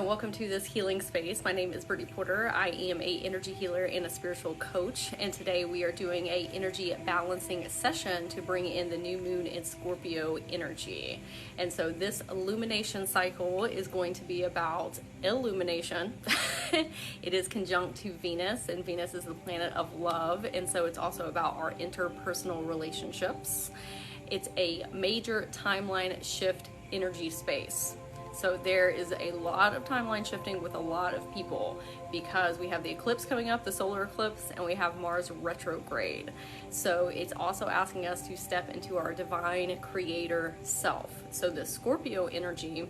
welcome to this healing space. My name is Brittany Porter. I am a energy healer and a spiritual coach, and today we are doing a energy balancing session to bring in the new moon in Scorpio energy. And so this illumination cycle is going to be about illumination. It is conjunct to Venus, and Venus is the planet of love, and so it's also about our interpersonal relationships. It's a major timeline shift energy space. So there is a lot of timeline shifting with a lot of people because we have the eclipse coming up, the solar eclipse, and we have Mars retrograde. So it's also asking us to step into our divine creator self. So the Scorpio energy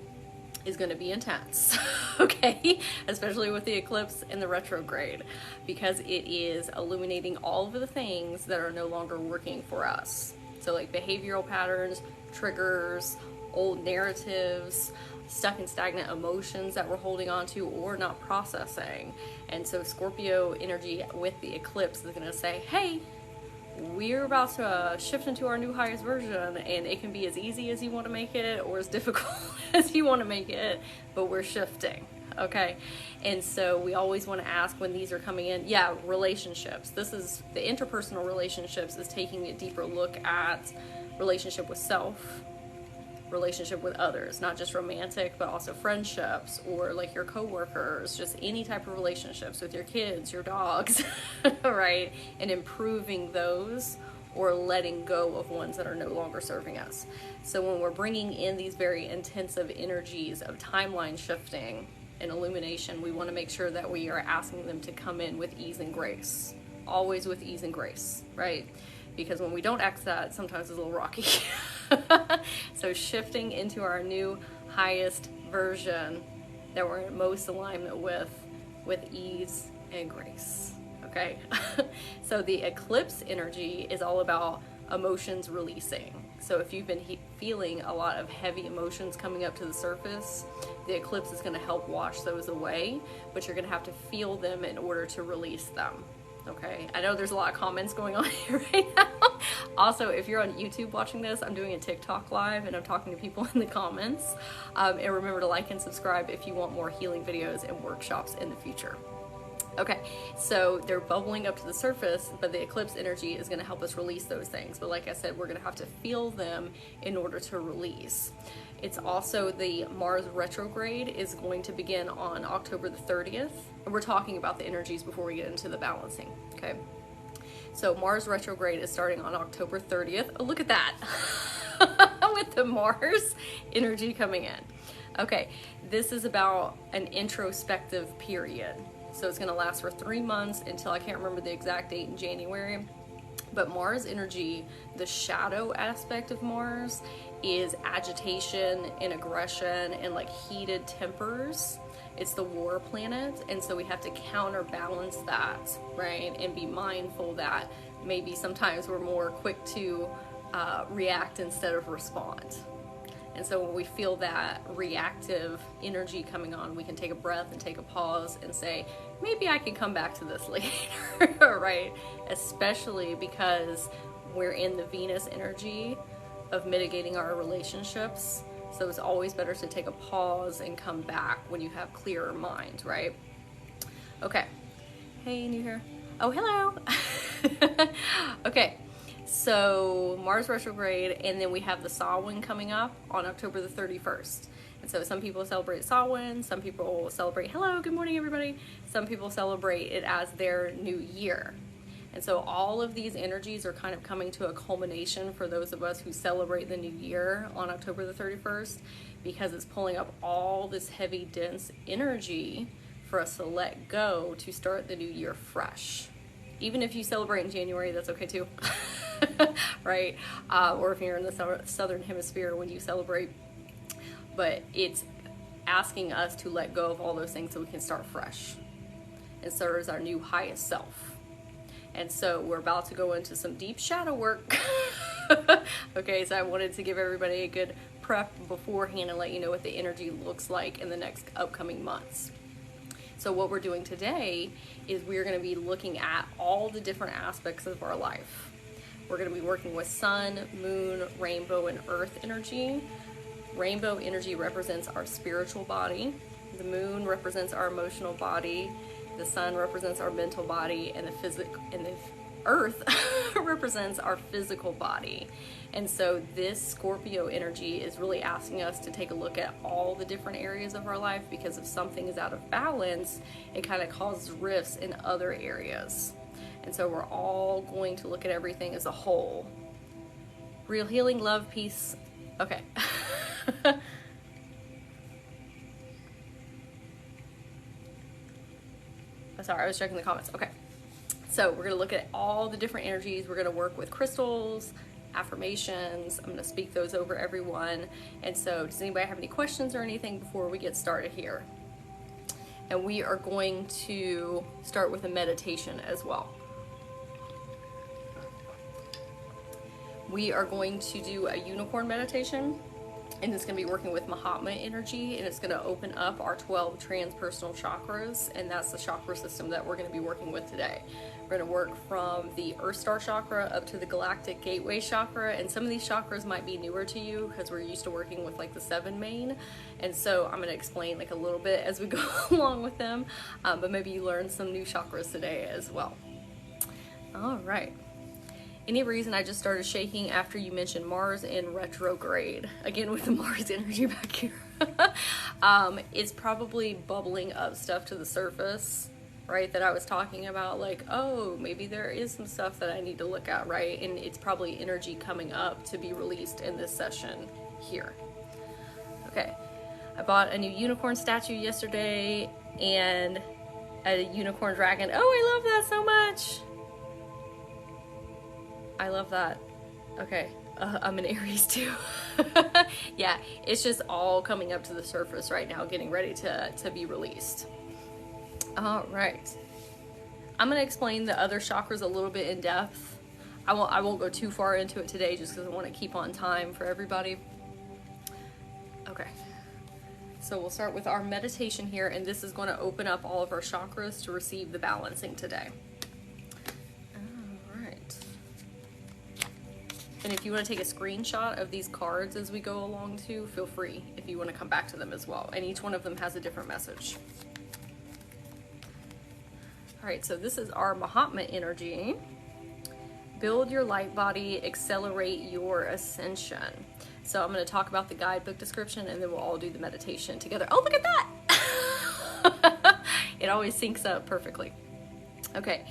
is going to be intense, okay? Especially with the eclipse and the retrograde, because it is illuminating all of the things that are no longer working for us. So like behavioral patterns, triggers, old narratives, stuck and stagnant emotions that we're holding on to or not processing. And so Scorpio energy with the eclipse is going to say, hey, we're about to shift into our new highest version, and it can be as easy as you want to make it or as difficult as you want to make it, but we're shifting. Okay. And so we always want to ask when these are coming in, relationships. This is the interpersonal relationships, is taking a deeper look at relationship with self, relationship with others, not just romantic, but also friendships or like your coworkers, just any type of relationships with your kids, your dogs, right? And improving those or letting go of ones that are no longer serving us. So when we're bringing in these very intensive energies of timeline shifting and illumination, we want to make sure that we are asking them to come in with ease and grace, always with ease and grace, right? Because when we don't ask that, sometimes it's a little rocky. So shifting into our new highest version that we're in most alignment with ease and grace, okay? So the eclipse energy is all about emotions releasing. So if you've been feeling a lot of heavy emotions coming up to the surface, the eclipse is gonna help wash those away, but you're gonna have to feel them in order to release them. Okay, I know there's a lot of comments going on here right now. Also, if you're on YouTube watching this, I'm doing a TikTok live and I'm talking to people in the comments. And remember to like and subscribe if you want more healing videos and workshops in the future. Okay, so they're bubbling up to the surface, but the eclipse energy is going to help us release those things. But like I said, we're going to have to feel them in order to release. It's also the Mars retrograde is going to begin on October the 30th. And we're talking about the energies before we get into the balancing, okay? So Mars retrograde is starting on October 30th. Oh, look at that. With the Mars energy coming in. Okay, this is about an introspective period. So it's going to last for 3 months until I can't remember the exact date in January. But Mars energy, the shadow aspect of Mars is agitation and aggression and like heated tempers. It's the war planet, and so we have to counterbalance that, right? And be mindful that maybe sometimes we're more quick to react instead of respond. And so when we feel that reactive energy coming on, we can take a breath and take a pause and say, maybe I can come back to this later, right? Especially because we're in the Venus energy of mitigating our relationships. So it's always better to take a pause and come back when you have clearer mind, right? Okay. Hey, new here. Oh, hello. Okay. So Mars retrograde, and then we have the Samhain coming up on October the 31st. And so some people celebrate Samhain, some people celebrate, hello, good morning, everybody. Some people celebrate it as their new year. And so all of these energies are kind of coming to a culmination for those of us who celebrate the new year on October the 31st, because it's pulling up all this heavy, dense energy for us to let go to start the new year fresh. Even if you celebrate in January, that's okay too. Right? Or if you're in the southern hemisphere when you celebrate. But it's asking us to let go of all those things so we can start fresh and serve as our new highest self. And so we're about to go into some deep shadow work. Okay, so I wanted to give everybody a good prep beforehand and let you know what the energy looks like in the next upcoming months. So what we're doing today is we're going to be looking at all the different aspects of our life. We're going to be working with sun, moon, rainbow, and earth energy. Rainbow energy represents our spiritual body. The moon represents our emotional body, the sun represents our mental body, and the earth represents our physical body. And so this Scorpio energy is really asking us to take a look at all the different areas of our life, because if something is out of balance, it kind of causes rifts in other areas. And so we're all going to look at everything as a whole. Real healing, love, peace. Okay. Sorry, I was checking the comments. Okay. So we're going to look at all the different energies. We're going to work with crystals, affirmations. I'm going to speak those over everyone. And so does anybody have any questions or anything before we get started here? And we are going to start with a meditation as well. We are going to do a unicorn meditation, and it's going to be working with Mahatma energy, and it's going to open up our 12 transpersonal chakras, and that's the chakra system that we're going to be working with today. We're going to work from the Earth Star chakra up to the Galactic Gateway chakra, and some of these chakras might be newer to you because we're used to working with like the 7 main, and so I'm going to explain like a little bit as we go along with them, but maybe you learned some new chakras today as well. All right. Any reason I just started shaking after you mentioned Mars in retrograde? Again, with the Mars energy back here. It's probably bubbling up stuff to the surface, right? That I was talking about, like, oh, maybe there is some stuff that I need to look at, right? And it's probably energy coming up to be released in this session here. Okay. I bought a new unicorn statue yesterday and a unicorn dragon. Oh, I love that so much. I love that. Okay, I'm an Aries too. Yeah, it's just all coming up to the surface right now, getting ready to be released. All right. I'm going to explain the other chakras a little bit in depth. I won't go too far into it today just because I want to keep on time for everybody. Okay. So we'll start with our meditation here, and this is going to open up all of our chakras to receive the balancing today. And if you want to take a screenshot of these cards as we go along too, feel free if you want to come back to them as well. And each one of them has a different message. All right, so this is our Mahatma energy. Build your light body, accelerate your ascension. So I'm going to talk about the guidebook description, and then we'll all do the meditation together. Oh, look at that! It always syncs up perfectly. Okay.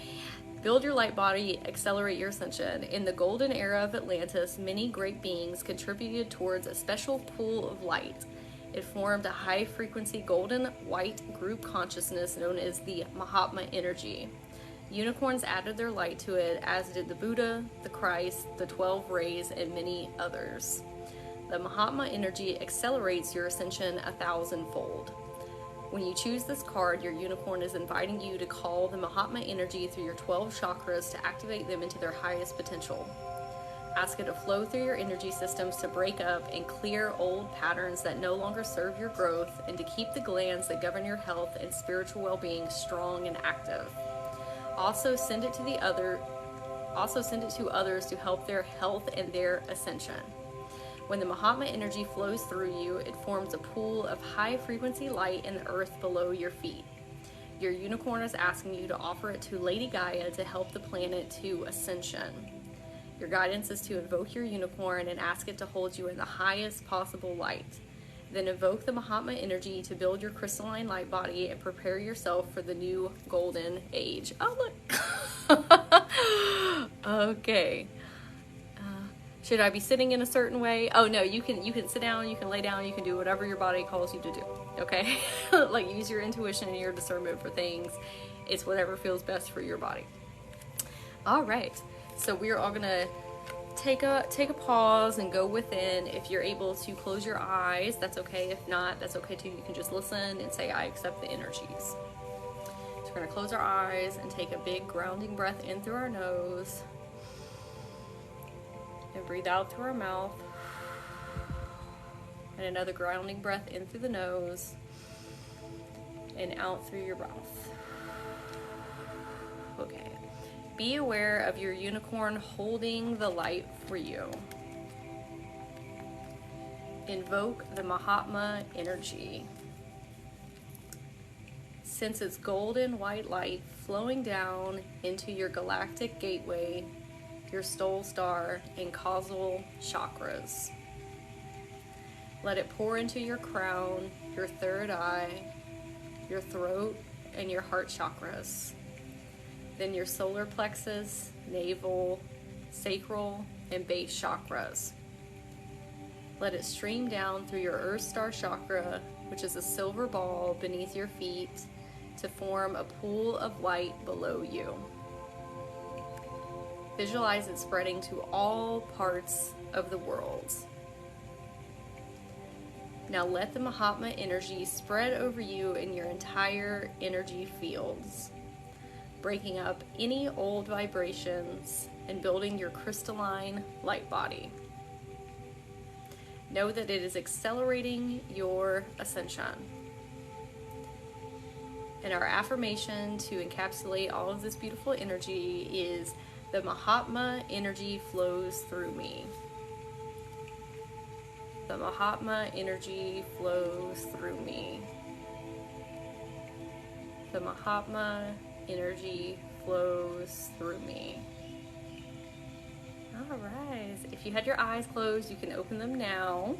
Build your light body, accelerate your ascension. In the golden era of Atlantis, many great beings contributed towards a special pool of light. It formed a high-frequency golden white group consciousness known as the Mahatma energy. Unicorns added their light to it, as did the Buddha, the Christ, the 12 rays, and many others. The Mahatma energy accelerates your ascension 1,000-fold. When you choose this card, your unicorn is inviting you to call the Mahatma energy through your 12 chakras to activate them into their highest potential. Ask it to flow through your energy systems to break up and clear old patterns that no longer serve your growth, and to keep the glands that govern your health and spiritual well-being strong and active. Also send it to others to help their health and their ascension. When the Mahatma energy flows through you, it forms a pool of high-frequency light in the earth below your feet. Your unicorn is asking you to offer it to Lady Gaia to help the planet to ascension. Your guidance is to invoke your unicorn and ask it to hold you in the highest possible light. Then invoke the Mahatma energy to build your crystalline light body and prepare yourself for the new golden age. Oh, look! Okay. Should I be sitting in a certain way? Oh no, you can sit down, you can lay down, you can do whatever your body calls you to do, okay? Like, use your intuition and your discernment for things. It's whatever feels best for your body. All right, so we're all gonna take a pause and go within. If you're able to close your eyes, that's okay. If not, that's okay too. You can just listen and say, I accept the energies. So we're gonna close our eyes and take a big grounding breath in through our nose. And breathe out through our mouth. And another grounding breath in through the nose. And out through your mouth. Okay. Be aware of your unicorn holding the light for you. Invoke the Mahatma energy. Sense its golden white light flowing down into your galactic gateway, your soul star, and causal chakras. Let it pour into your crown, your third eye, your throat, and your heart chakras. Then your solar plexus, navel, sacral, and base chakras. Let it stream down through your Earth Star chakra, which is a silver ball beneath your feet, to form a pool of light below you. Visualize it spreading to all parts of the world. Now let the Mahatma energy spread over you in your entire energy fields, breaking up any old vibrations and building your crystalline light body. Know that it is accelerating your ascension. And our affirmation to encapsulate all of this beautiful energy is, the Mahatma energy flows through me. The Mahatma energy flows through me. The Mahatma energy flows through me. All right. If you had your eyes closed, you can open them now.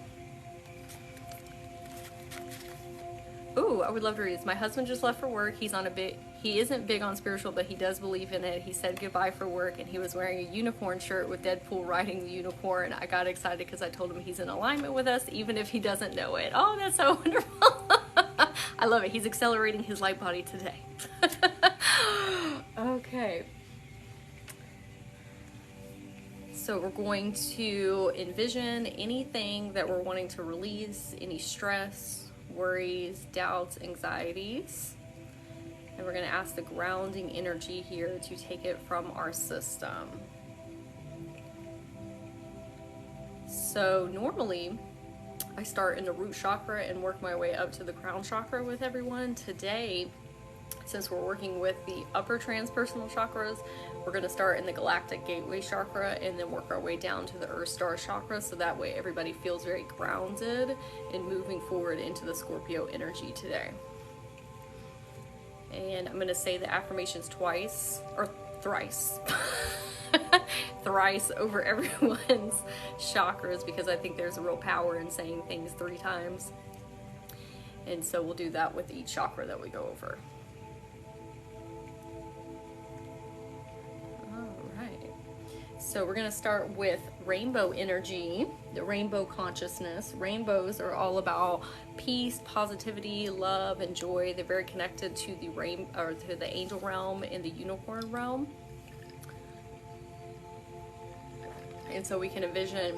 Ooh, I would love to read this. My husband just left for work. He isn't big on spiritual, but he does believe in it. He said goodbye for work, and he was wearing a unicorn shirt with Deadpool riding the unicorn. I got excited because I told him he's in alignment with us, even if he doesn't know it. Oh, that's so wonderful. I love it. He's accelerating his light body today. Okay. So we're going to envision anything that we're wanting to release, any stress, worries, doubts, anxieties. And we're going to ask the grounding energy here to take it from our system. So normally I start in the root chakra and work my way up to the crown chakra with everyone. Today, since we're working with the upper transpersonal chakras, we're going to start in the galactic gateway chakra and then work our way down to the earth star chakra, so that way everybody feels very grounded and moving forward into the Scorpio energy today. And I'm going to say the affirmations twice, or thrice, thrice over everyone's chakras, because I think there's a real power in saying things 3 times. And so we'll do that with each chakra that we go over. So we're going to start with rainbow energy, the rainbow consciousness. Rainbows are all about peace, positivity, love, and joy. They're very connected to the angel realm and the unicorn realm. And so we can envision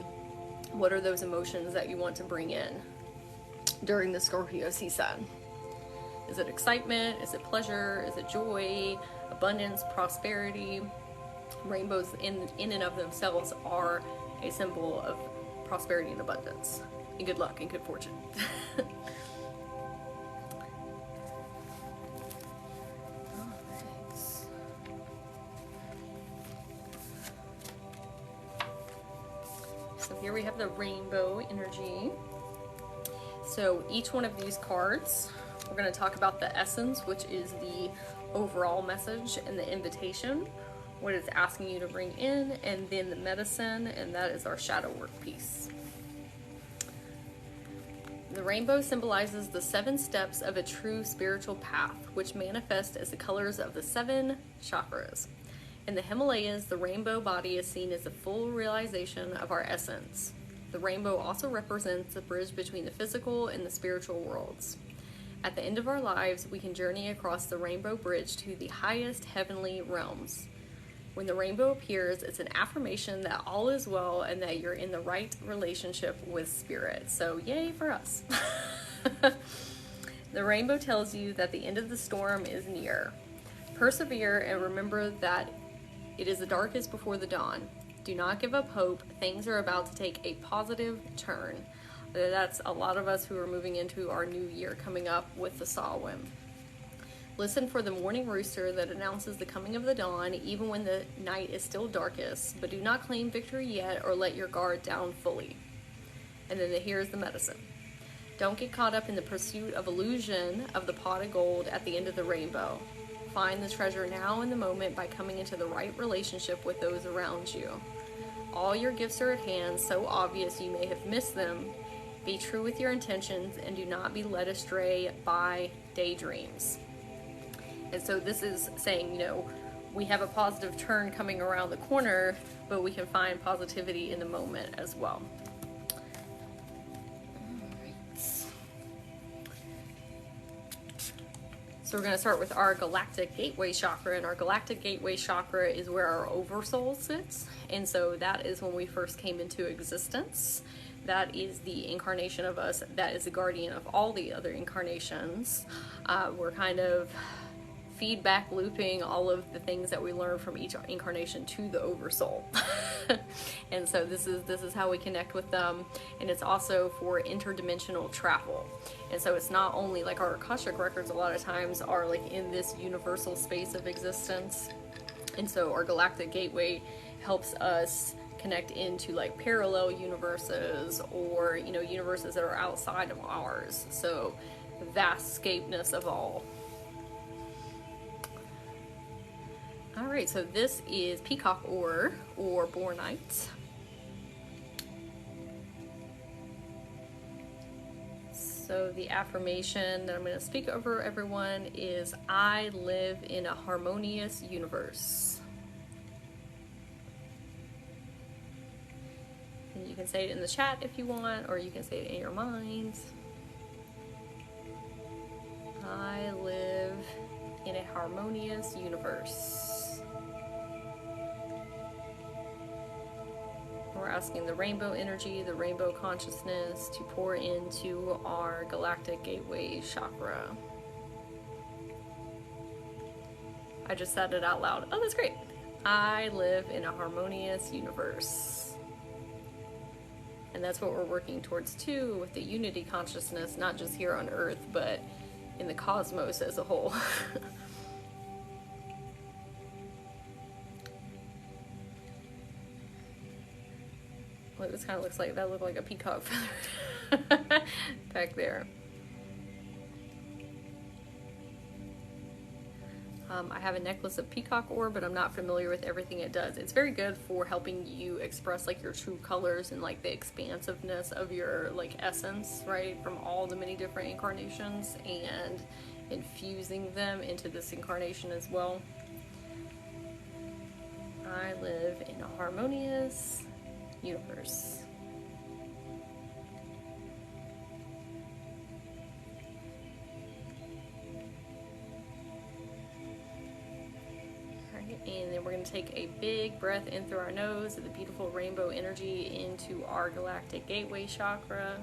what are those emotions that you want to bring in during the Scorpio season. Is it excitement? Is it pleasure? Is it joy? Abundance, prosperity? Rainbows in and of themselves are a symbol of prosperity and abundance, and good luck and good fortune. So here we have the rainbow energy. So each one of these cards, we're going to talk about the essence, which is the overall message and the invitation, what it's asking you to bring in, and then the medicine, and that is our shadow work piece. The rainbow symbolizes the 7 steps of a true spiritual path, which manifest as the colors of the 7 chakras. In the Himalayas, the rainbow body is seen as the full realization of our essence. The rainbow also represents the bridge between the physical and the spiritual worlds. At the end of our lives, we can journey across the rainbow bridge to the highest heavenly realms. When the rainbow appears, it's an affirmation that all is well and that you're in the right relationship with spirit. So yay for us. The rainbow tells you that the end of the storm is near. Persevere and remember that it is the darkest before the dawn. Do not give up hope. Things are about to take a positive turn. That's a lot of us who are moving into our new year coming up with the Samhain. Listen for the morning rooster that announces the coming of the dawn, even when the night is still darkest, but do not claim victory yet or let your guard down fully. And then here's the medicine. Don't get caught up in the pursuit of illusion of the pot of gold at the end of the rainbow. Find the treasure now in the moment by coming into the right relationship with those around you. All your gifts are at hand, so obvious you may have missed them. Be true with your intentions and do not be led astray by daydreams. And so this is saying, you know, we have a positive turn coming around the corner, but we can find positivity in the moment as well. So we're going to start with our galactic gateway chakra, and our galactic gateway chakra is where our oversoul sits. And so that is when we first came into existence. That is the incarnation of us that is the guardian of all the other incarnations. We're kind of feedback looping all of the things that we learn from each incarnation to the oversoul. And so this is how we connect with them, and it's also for interdimensional travel. And so it's not only like our Akashic records a lot of times are like in this universal space of existence, and so our galactic gateway helps us connect into like parallel universes, or you know, universes that are outside of ours. So vast scapeness of all. Alright, so this is peacock ore or bornite. So the affirmation that I'm going to speak over everyone is, I live in a harmonious universe. And you can say it in the chat if you want, or you can say it in your mind. I live in a harmonious universe. We're asking the rainbow energy, the rainbow consciousness to pour into our galactic gateway chakra. I just said it out loud. Oh, that's great. I live in a harmonious universe. And that's what we're working towards too, with the unity consciousness, not just here on Earth, but in the cosmos as a whole. Look, this kind of looks like, that looked like a peacock feather back there. I have a necklace of peacock ore, but I'm not familiar with everything it does. It's very good for helping you express like your true colors and like the expansiveness of your like essence, right, from all the many different incarnations, and infusing them into this incarnation as well. I live in a harmonious universe. Alright, and then we're going to take a big breath in through our nose of the beautiful rainbow energy into our galactic gateway chakra.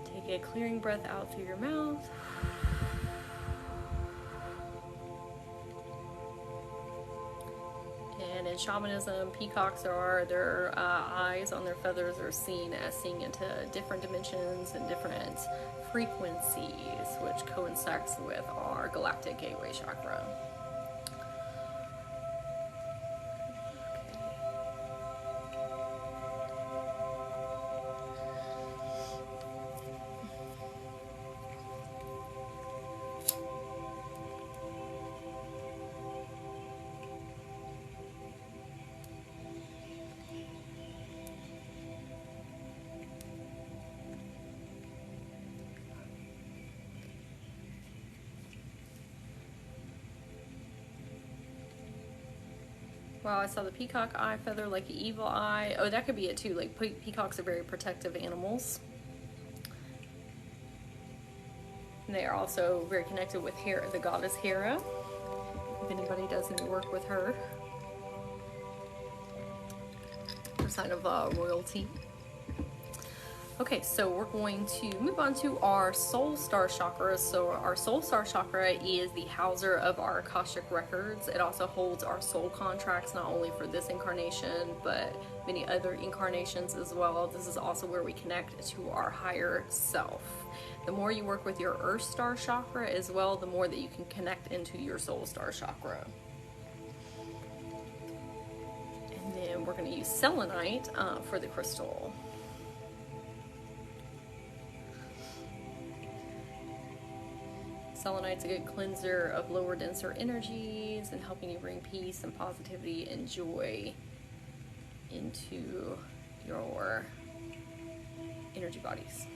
Take a clearing breath out through your mouth. And in shamanism, peacocks are, their eyes on their feathers are seen as seeing into different dimensions and different frequencies, which coincides with our galactic gateway chakra. Wow, I saw the peacock eye feather, like the evil eye. Oh, that could be it too. Like peacocks are very protective animals. And they are also very connected with Hera, the goddess Hera. If anybody does any work with her. A sign of royalty. Okay, so we're going to move on to our soul star chakra. So our soul star chakra is the houser of our Akashic records. It also holds our soul contracts, not only for this incarnation, but many other incarnations as well. This is also where we connect to our higher self. The more you work with your earth star chakra as well, the more that you can connect into your soul star chakra. And then we're going to use selenite for the crystal. Selenite's a good cleanser of lower, denser energies and helping you bring peace and positivity and joy into your energy bodies.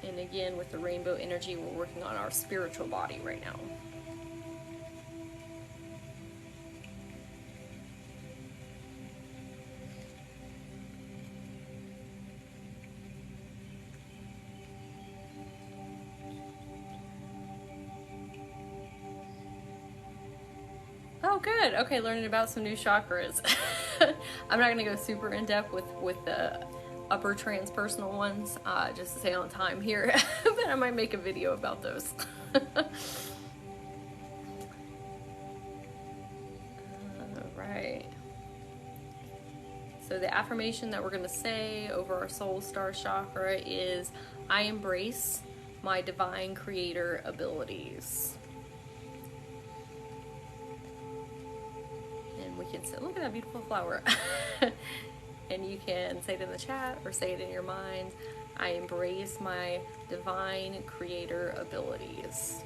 And again, with the rainbow energy, we're working on our spiritual body right now. Oh, good. Okay, learning about some new chakras. I'm not going to go super in depth with the upper transpersonal ones, just to stay on time here, but I might make a video about those. Alright. So the affirmation that we're going to say over our soul star chakra is, I embrace my divine creator abilities. We can say, look at that beautiful flower. And you can say it in the chat or say it in your mind. I embrace my divine creator abilities.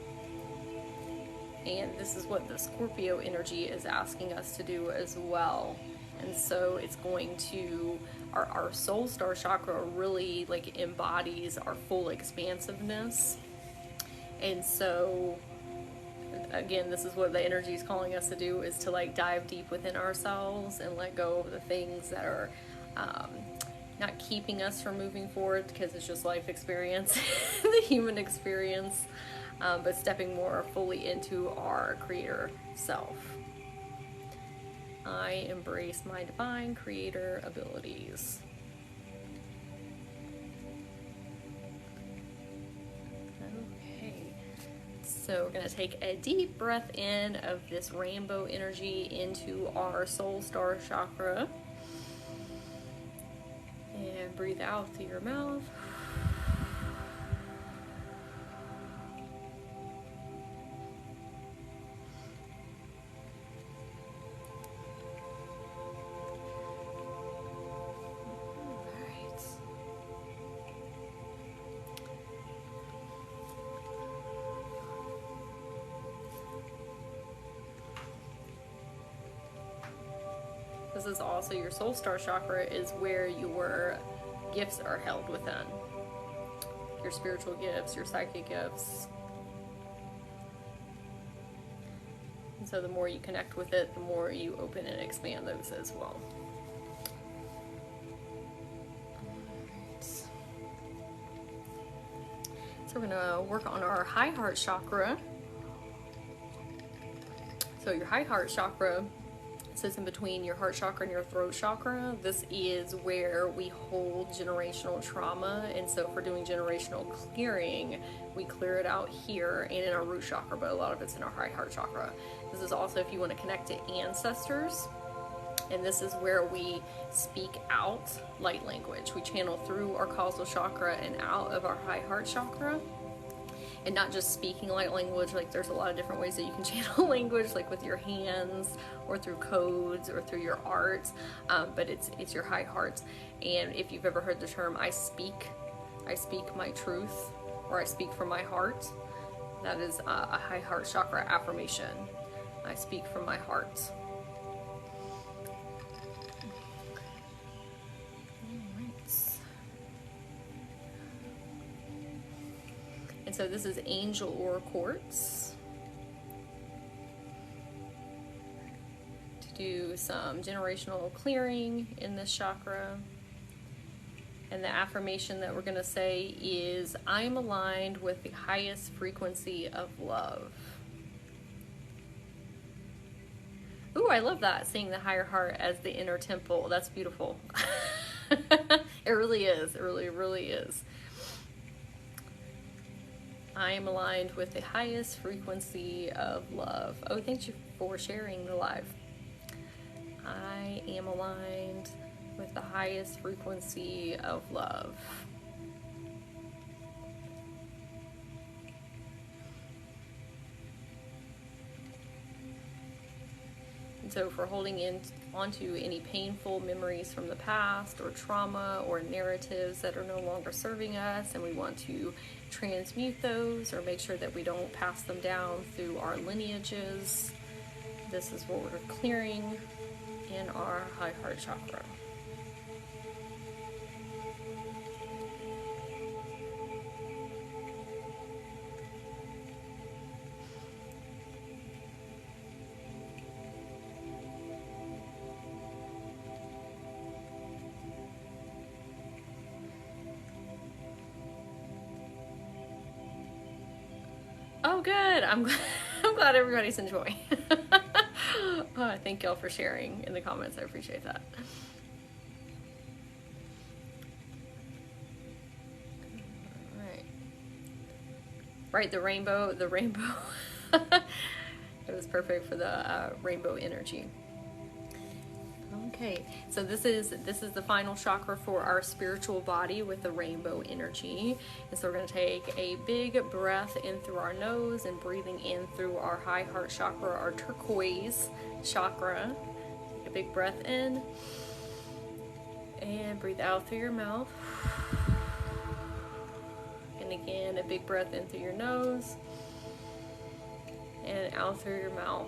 And this is what the Scorpio energy is asking us to do as well. And so it's going to, our soul star chakra really like embodies our full expansiveness. And so again, this is what the energy is calling us to do, is to like dive deep within ourselves and let go of the things that are not keeping us from moving forward, because it's just life experience, the human experience, but stepping more fully into our creator self. I embrace my divine creator abilities. So we're going to take a deep breath in of this rainbow energy into our soul star chakra. And breathe out through your mouth. This is also your soul star chakra, is where your gifts are held within. Your spiritual gifts, your psychic gifts. And so the more you connect with it, the more you open and expand those as well. So we're going to work on our high heart chakra. So your high heart chakra sits in between your heart chakra and your throat chakra. This is where we hold generational trauma, and so if we're doing generational clearing, we clear it out here and in our root chakra, but a lot of it's in our high heart chakra. This is also if you want to connect to ancestors, and this is where we speak out light language. We channel through our causal chakra and out of our high heart chakra. And not just speaking light language, like there's a lot of different ways that you can channel language, like with your hands or through codes or through your art, but it's your high heart. And if you've ever heard the term, I speak my truth, or I speak from my heart, that is a high heart chakra affirmation. I speak from my heart. And so this is angel ore quartz to do some generational clearing in this chakra. And the affirmation that we're going to say is, I'm aligned with the highest frequency of love. Ooh, I love that, seeing the higher heart as the inner temple. That's beautiful. It really is. It really, really is. I am aligned with the highest frequency of love. Oh, thank you for sharing the live. I am aligned with the highest frequency of love. so if we're holding in onto any painful memories from the past or trauma or narratives that are no longer serving us, and we want to transmute those or make sure that we don't pass them down through our lineages, this is what we're clearing in our high heart chakra. Oh, good. I'm glad everybody's enjoying. Thank y'all for sharing in the comments. I appreciate that. All right. Right, the rainbow. It was perfect for the rainbow energy. Okay, so this is the final chakra for our spiritual body with the rainbow energy. And so we're going to take a big breath in through our nose and breathing in through our high heart chakra, our turquoise chakra. Take a big breath in and breathe out through your mouth. And again, a big breath in through your nose and out through your mouth.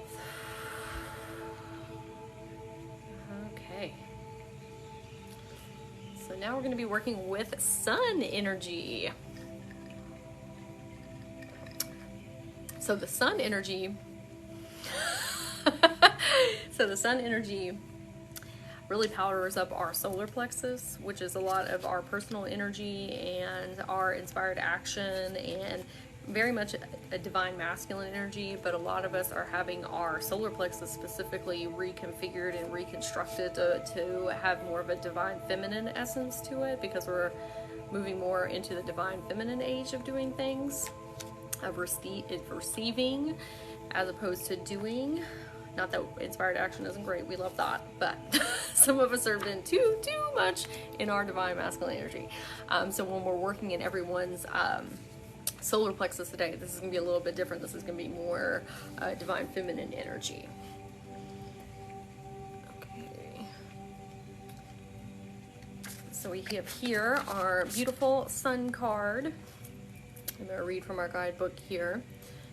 Okay. So now we're going to be working with sun energy. So the sun energy really powers up our solar plexus, which is a lot of our personal energy and our inspired action, and very much a divine masculine energy, but a lot of us are having our solar plexus specifically reconfigured and reconstructed to have more of a divine feminine essence to it, because we're moving more into the divine feminine age of doing things, of receiving as opposed to doing. Not that inspired action isn't great, we love that, but some of us are in too much in our divine masculine energy. So when we're working in everyone's solar plexus today, this is going to be a little bit different. This is going to be more divine feminine energy. Okay. So we have here our beautiful sun card. I'm going to read from our guidebook here.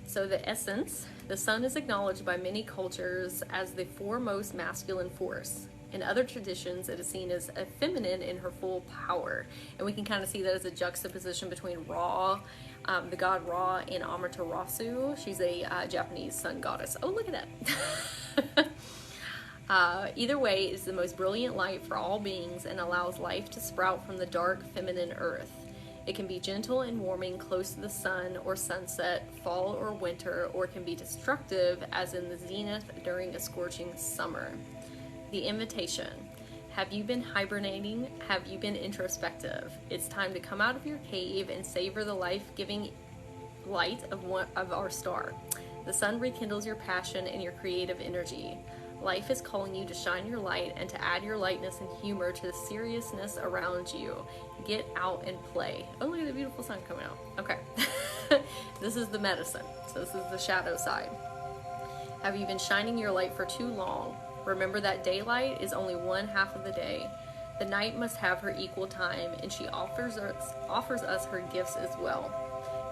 So the essence, the sun is acknowledged by many cultures as the foremost masculine force. In other traditions, it is seen as a feminine in her full power. And we can kind of see that as a juxtaposition between Ra, the god Ra, and Amaterasu. She's a Japanese sun goddess. Oh, look at that. Either way, it is the most brilliant light for all beings and allows life to sprout from the dark feminine earth. It can be gentle and warming close to the sun or sunset, fall or winter, or can be destructive as in the zenith during a scorching summer. The invitation. Have you been hibernating? Have you been introspective? It's time to come out of your cave and savor the life-giving light of our star. The sun rekindles your passion and your creative energy. Life is calling you to shine your light and to add your lightness and humor to the seriousness around you. Get out and play. Oh, look at the beautiful sun coming out. Okay. This is the medicine. So this is the shadow side. Have you been shining your light for too long? Remember that daylight is only one half of the day. The night must have her equal time, and she offers us her gifts as well.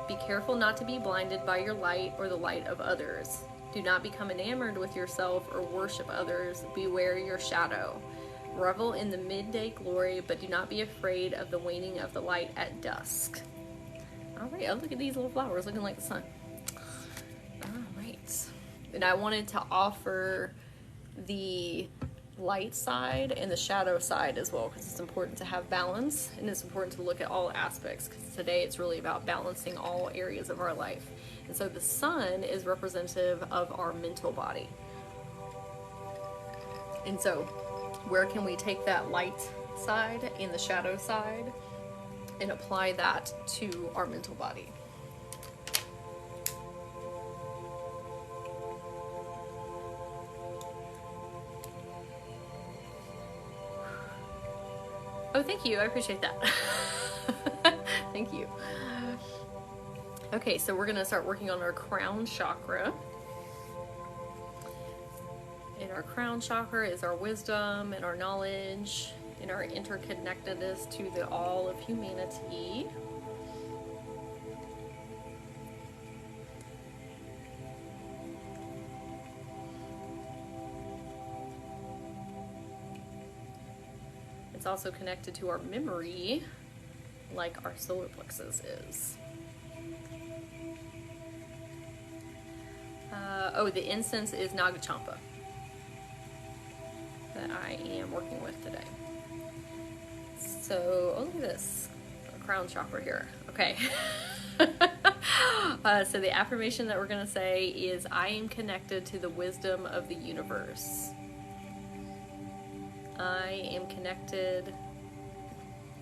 Be careful not to be blinded by your light or the light of others. Do not become enamored with yourself or worship others. Beware your shadow. Revel in the midday glory, but do not be afraid of the waning of the light at dusk. All right, oh, look at these little flowers looking like the sun. All right. And I wanted to offer the light side and the shadow side as well, because it's important to have balance, and it's important to look at all aspects, because today it's really about balancing all areas of our life. And so the sun is representative of our mental body. And so where can we take that light side and the shadow side and apply that to our mental body? Oh, thank you. I appreciate that. Thank you. Okay, so we're going to start working on our crown chakra. And our crown chakra is our wisdom and our knowledge and our interconnectedness to the all of humanity. It's also connected to our memory, like our solar plexus is. Oh, the incense is Nagachampa that I am working with today. So, oh, look at this. A crown chakra here. Okay. So the affirmation that we're going to say is, I am connected to the wisdom of the universe. I am connected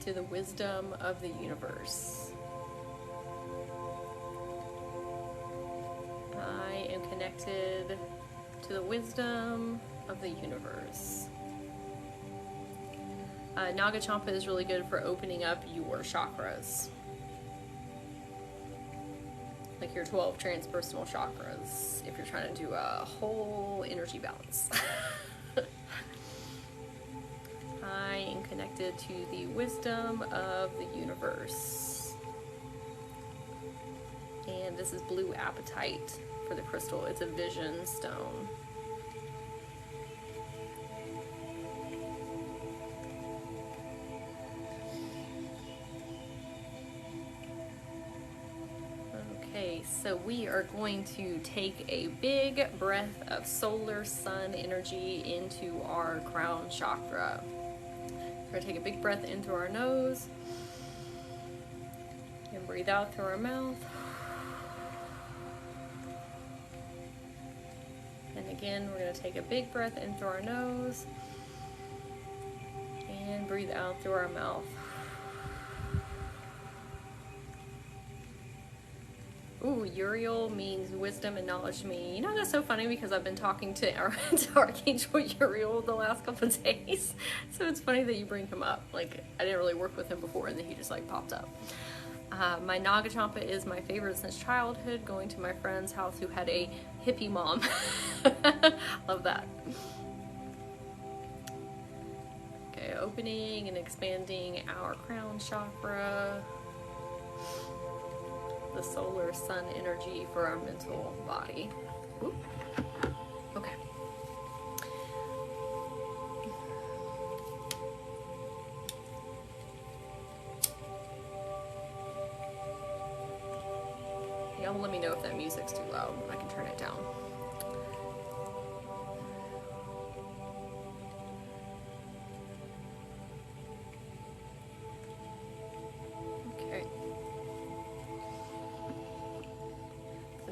to the wisdom of the universe. I am connected to the wisdom of the universe. Nagachampa is really good for opening up your chakras. Like your 12 transpersonal chakras, if you're trying to do a whole energy balance. I am connected to the wisdom of the universe. And this is blue apatite for the crystal. It's a vision stone. Okay, so we are going to take a big breath of solar sun energy into our crown chakra. We're going to take a big breath in through our nose and breathe out through our mouth. And again, we're going to take a big breath in through our nose and breathe out through our mouth. Ooh, Uriel means wisdom and knowledge to me. You know, that's so funny because I've been talking to Archangel Uriel the last couple of days. So it's funny that you bring him up. Like, I didn't really work with him before and then he just like popped up. My Nagachampa is my favorite since childhood, going to my friend's house who had a hippie mom. Love that. Okay, opening and expanding our crown chakra. The solar sun energy for our mental body. Ooh. Okay. Y'all let me know if that music's too loud. I can turn it down.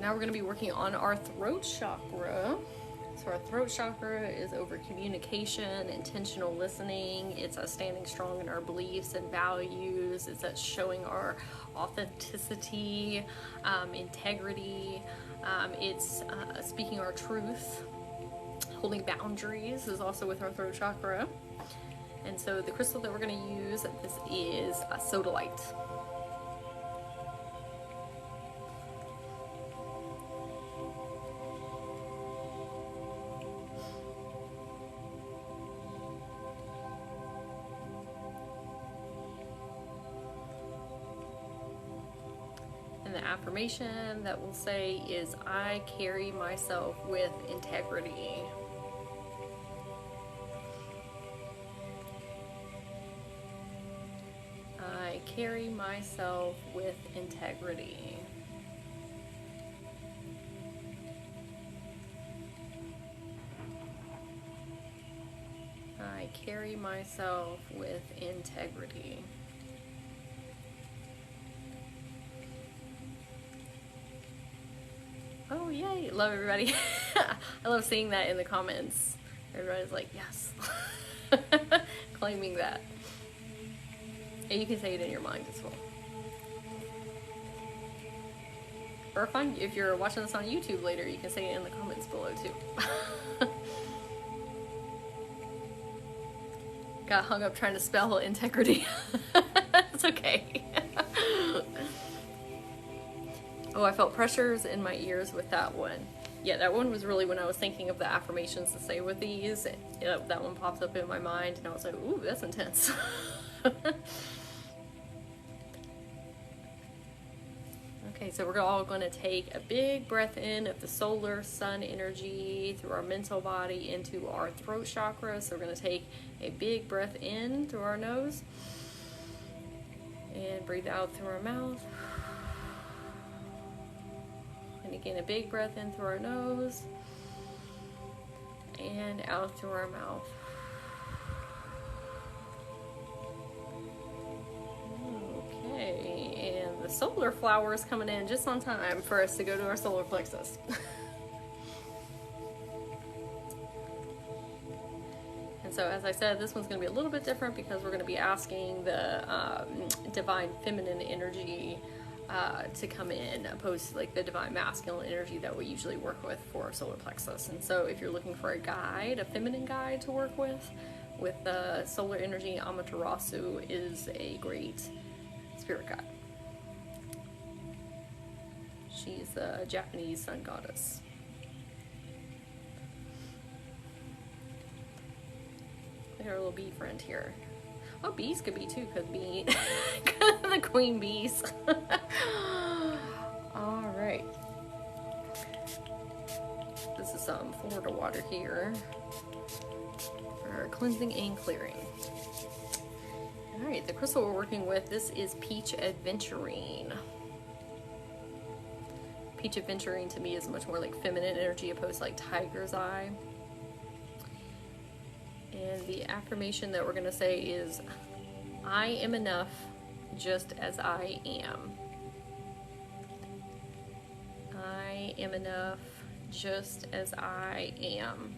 Now we're going to be working on our throat chakra. So our throat chakra is over communication, intentional listening. It's us standing strong in our beliefs and values. It's us showing our authenticity, integrity. It's speaking our truth. Holding boundaries is also with our throat chakra. And so the crystal that we're going to use, this is sodalite. And the affirmation that we'll say is, I carry myself with integrity. I carry myself with integrity. I carry myself with integrity. Oh, yay. Love everybody. I love seeing that in the comments. Everybody's like, yes. Claiming that. And you can say it in your mind as well. Or if you're watching this on YouTube later, you can say it in the comments below too. Got hung up trying to spell integrity. It's okay. Oh, I felt pressures in my ears with that one. Yeah, that one was really when I was thinking of the affirmations to say with these. That one popped up in my mind, and I was like, ooh, that's intense. Okay, so we're all going to take a big breath in of the solar sun energy through our mental body into our throat chakra. So we're going to take a big breath in through our nose and breathe out through our mouth. And again, a big breath in through our nose and out through our mouth. Okay, and the solar flower is coming in just on time for us to go to our solar plexus. And so, as I said, this one's going to be a little bit different because we're going to be asking the divine feminine energy to come in, opposed to like the divine masculine energy that we usually work with for our solar plexus. And so if you're looking for a guide, a feminine guide to work with the solar energy, Amaterasu is a great spirit guide. She's a Japanese sun goddess. Look at our little bee friend here. Oh, bees could be too, could be the queen bees. All right. This is some Florida water here for cleansing and clearing. All right, the crystal we're working with, this is Peach Aventurine. Peach Aventurine to me is much more like feminine energy opposed to like tiger's eye. And the affirmation that we're going to say is, I am enough just as I am. I am enough just as I am.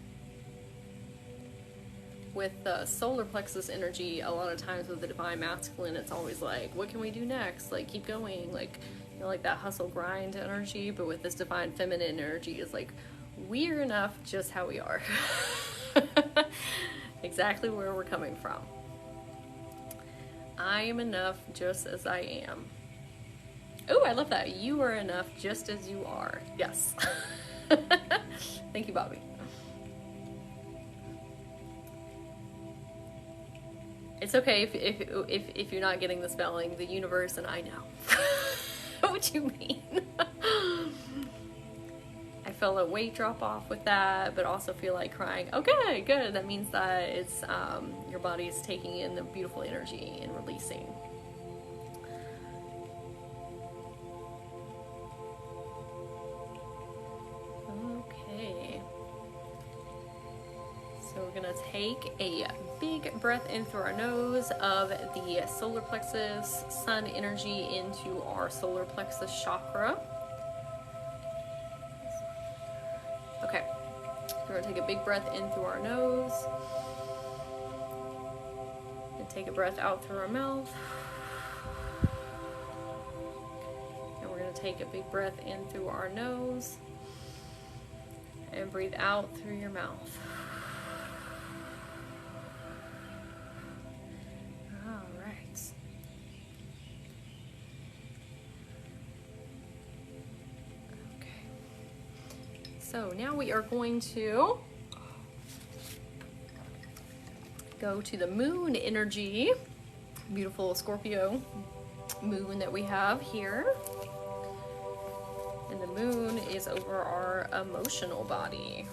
With the solar plexus energy, a lot of times with the divine masculine, it's always like, what can we do next? Like, keep going. Like, you know, like that hustle grind energy. But with this divine feminine energy, is like, we're enough just how we are. Exactly where we're coming from. I am enough just as I am. Oh, I love that. You are enough just as you are. Yes. Thank you, Bobby. It's okay if you're not getting the spelling. The universe and I know what you mean. I feel a weight drop off with that, but also feel like crying. Okay, good. That means that it's your body is taking in the beautiful energy and releasing. Okay. So we're gonna take a big breath in through our nose of the solar plexus sun energy into our solar plexus chakra. Okay, we're going to take a big breath in through our nose and take a breath out through our mouth. And we're going to take a big breath in through our nose and breathe out through your mouth. All right. So now we are going to go to the moon energy, beautiful Scorpio moon that we have here. And the moon is over our emotional body,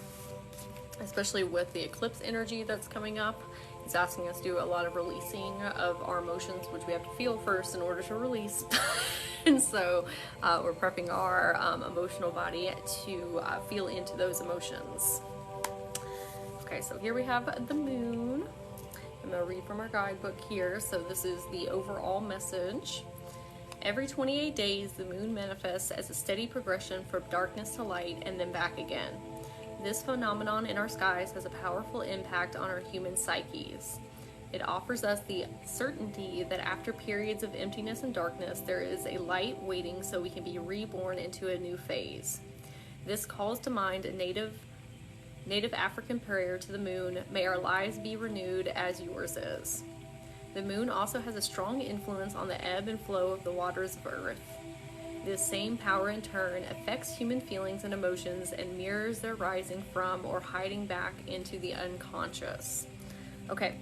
especially with the eclipse energy that's coming up. It's asking us to do a lot of releasing of our emotions, which we have to feel first in order to release. And so we're prepping our emotional body to feel into those emotions. Okay, so here we have the moon. I'm going to read from our guidebook here. So this is the overall message. Every 28 days, the moon manifests as a steady progression from darkness to light and then back again. This phenomenon in our skies has a powerful impact on our human psyches. It offers us the certainty that after periods of emptiness and darkness, there is a light waiting so we can be reborn into a new phase. This calls to mind a native African prayer to the moon, "May our lives be renewed as yours is." The moon also has a strong influence on the ebb and flow of the waters of Earth. This same power in turn affects human feelings and emotions and mirrors their rising from or hiding back into the unconscious. Okay,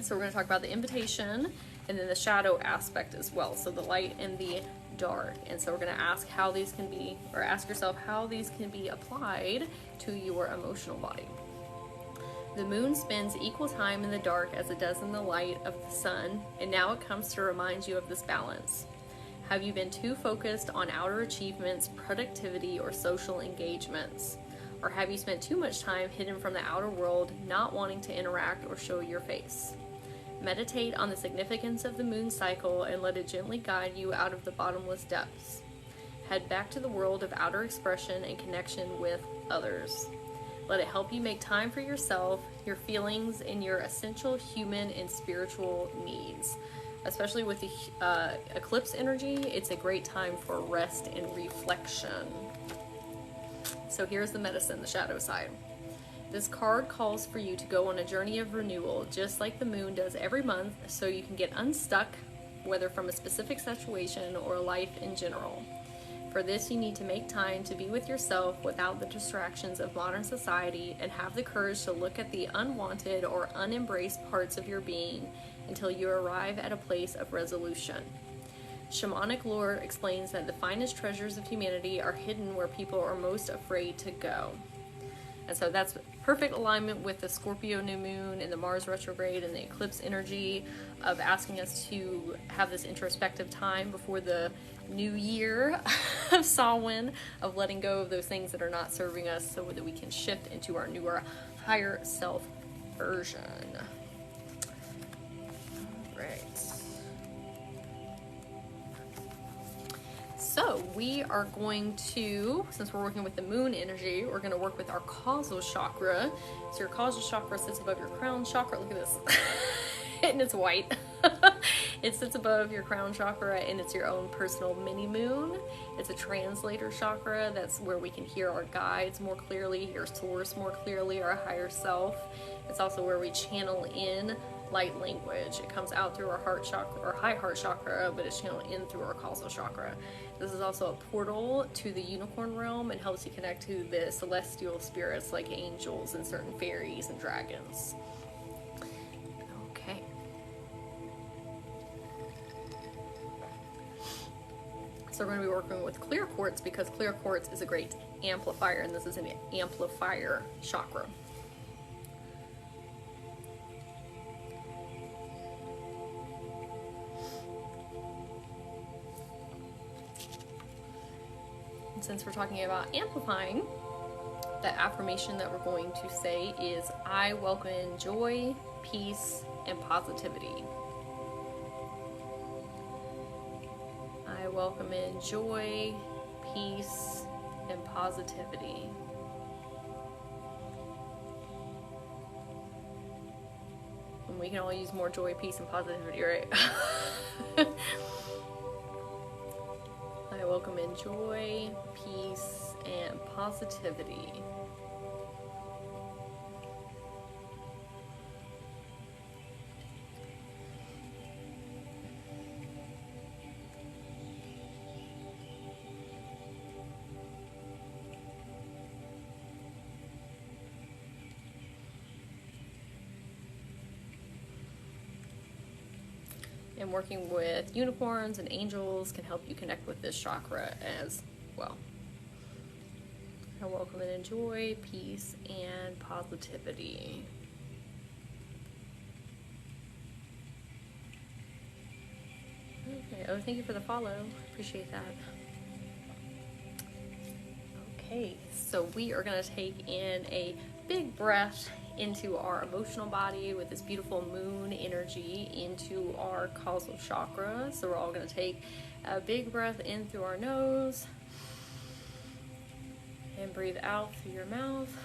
so we're going to talk about the invitation and then the shadow aspect as well. So the light and the dark. And so we're going to ask how these can be, or ask yourself how these can be applied to your emotional body. The moon spends equal time in the dark as it does in the light of the sun, and now it comes to remind you of this balance. Have you been too focused on outer achievements, productivity, or social engagements? Or have you spent too much time hidden from the outer world, not wanting to interact or show your face? Meditate on the significance of the moon cycle and let it gently guide you out of the bottomless depths. Head back to the world of outer expression and connection with others. Let it help you make time for yourself, your feelings, and your essential human and spiritual needs. Especially with the eclipse energy, it's a great time for rest and reflection. So here's the medicine, the shadow side. This card calls for you to go on a journey of renewal, just like the moon does every month, so you can get unstuck, whether from a specific situation or life in general. For this, you need to make time to be with yourself without the distractions of modern society and have the courage to look at the unwanted or unembraced parts of your being until you arrive at a place of resolution. Shamanic lore explains that the finest treasures of humanity are hidden where people are most afraid to go. And so that's perfect alignment with the Scorpio new moon and the Mars retrograde and the eclipse energy of asking us to have this introspective time before the new year of Samhain, of letting go of those things that are not serving us so that we can shift into our newer, higher self version. All right. So we are going to, since we're working with the moon energy, we're going to work with our causal chakra. So your causal chakra sits above your crown chakra. Look at this. And it's white. It sits above your crown chakra, and it's your own personal mini moon. It's a translator chakra. That's where we can hear our guides more clearly, hear source more clearly, our higher self. It's also where we channel in light language. It comes out through our heart chakra, or high heart chakra, but it's channeled in through our causal chakra. This is also a portal to the unicorn realm and helps you connect to the celestial spirits like angels and certain fairies and dragons. Okay. So we're going to be working with clear quartz because clear quartz is a great amplifier, and this is an amplifier chakra. And since we're talking about amplifying, the affirmation that we're going to say is, I welcome in joy, peace, and positivity. I welcome in joy, peace, and positivity. And we can all use more joy, peace, and positivity, right? I welcome in joy, peace, and positivity. And working with unicorns and angels can help you connect with this chakra as well. I welcome and enjoy peace and positivity. Okay, oh, thank you for the follow. Appreciate that. Okay, so we are going to take in a big breath into our emotional body with this beautiful moon energy into our causal chakra. So we're all going to take a big breath in through our nose and breathe out through your mouth.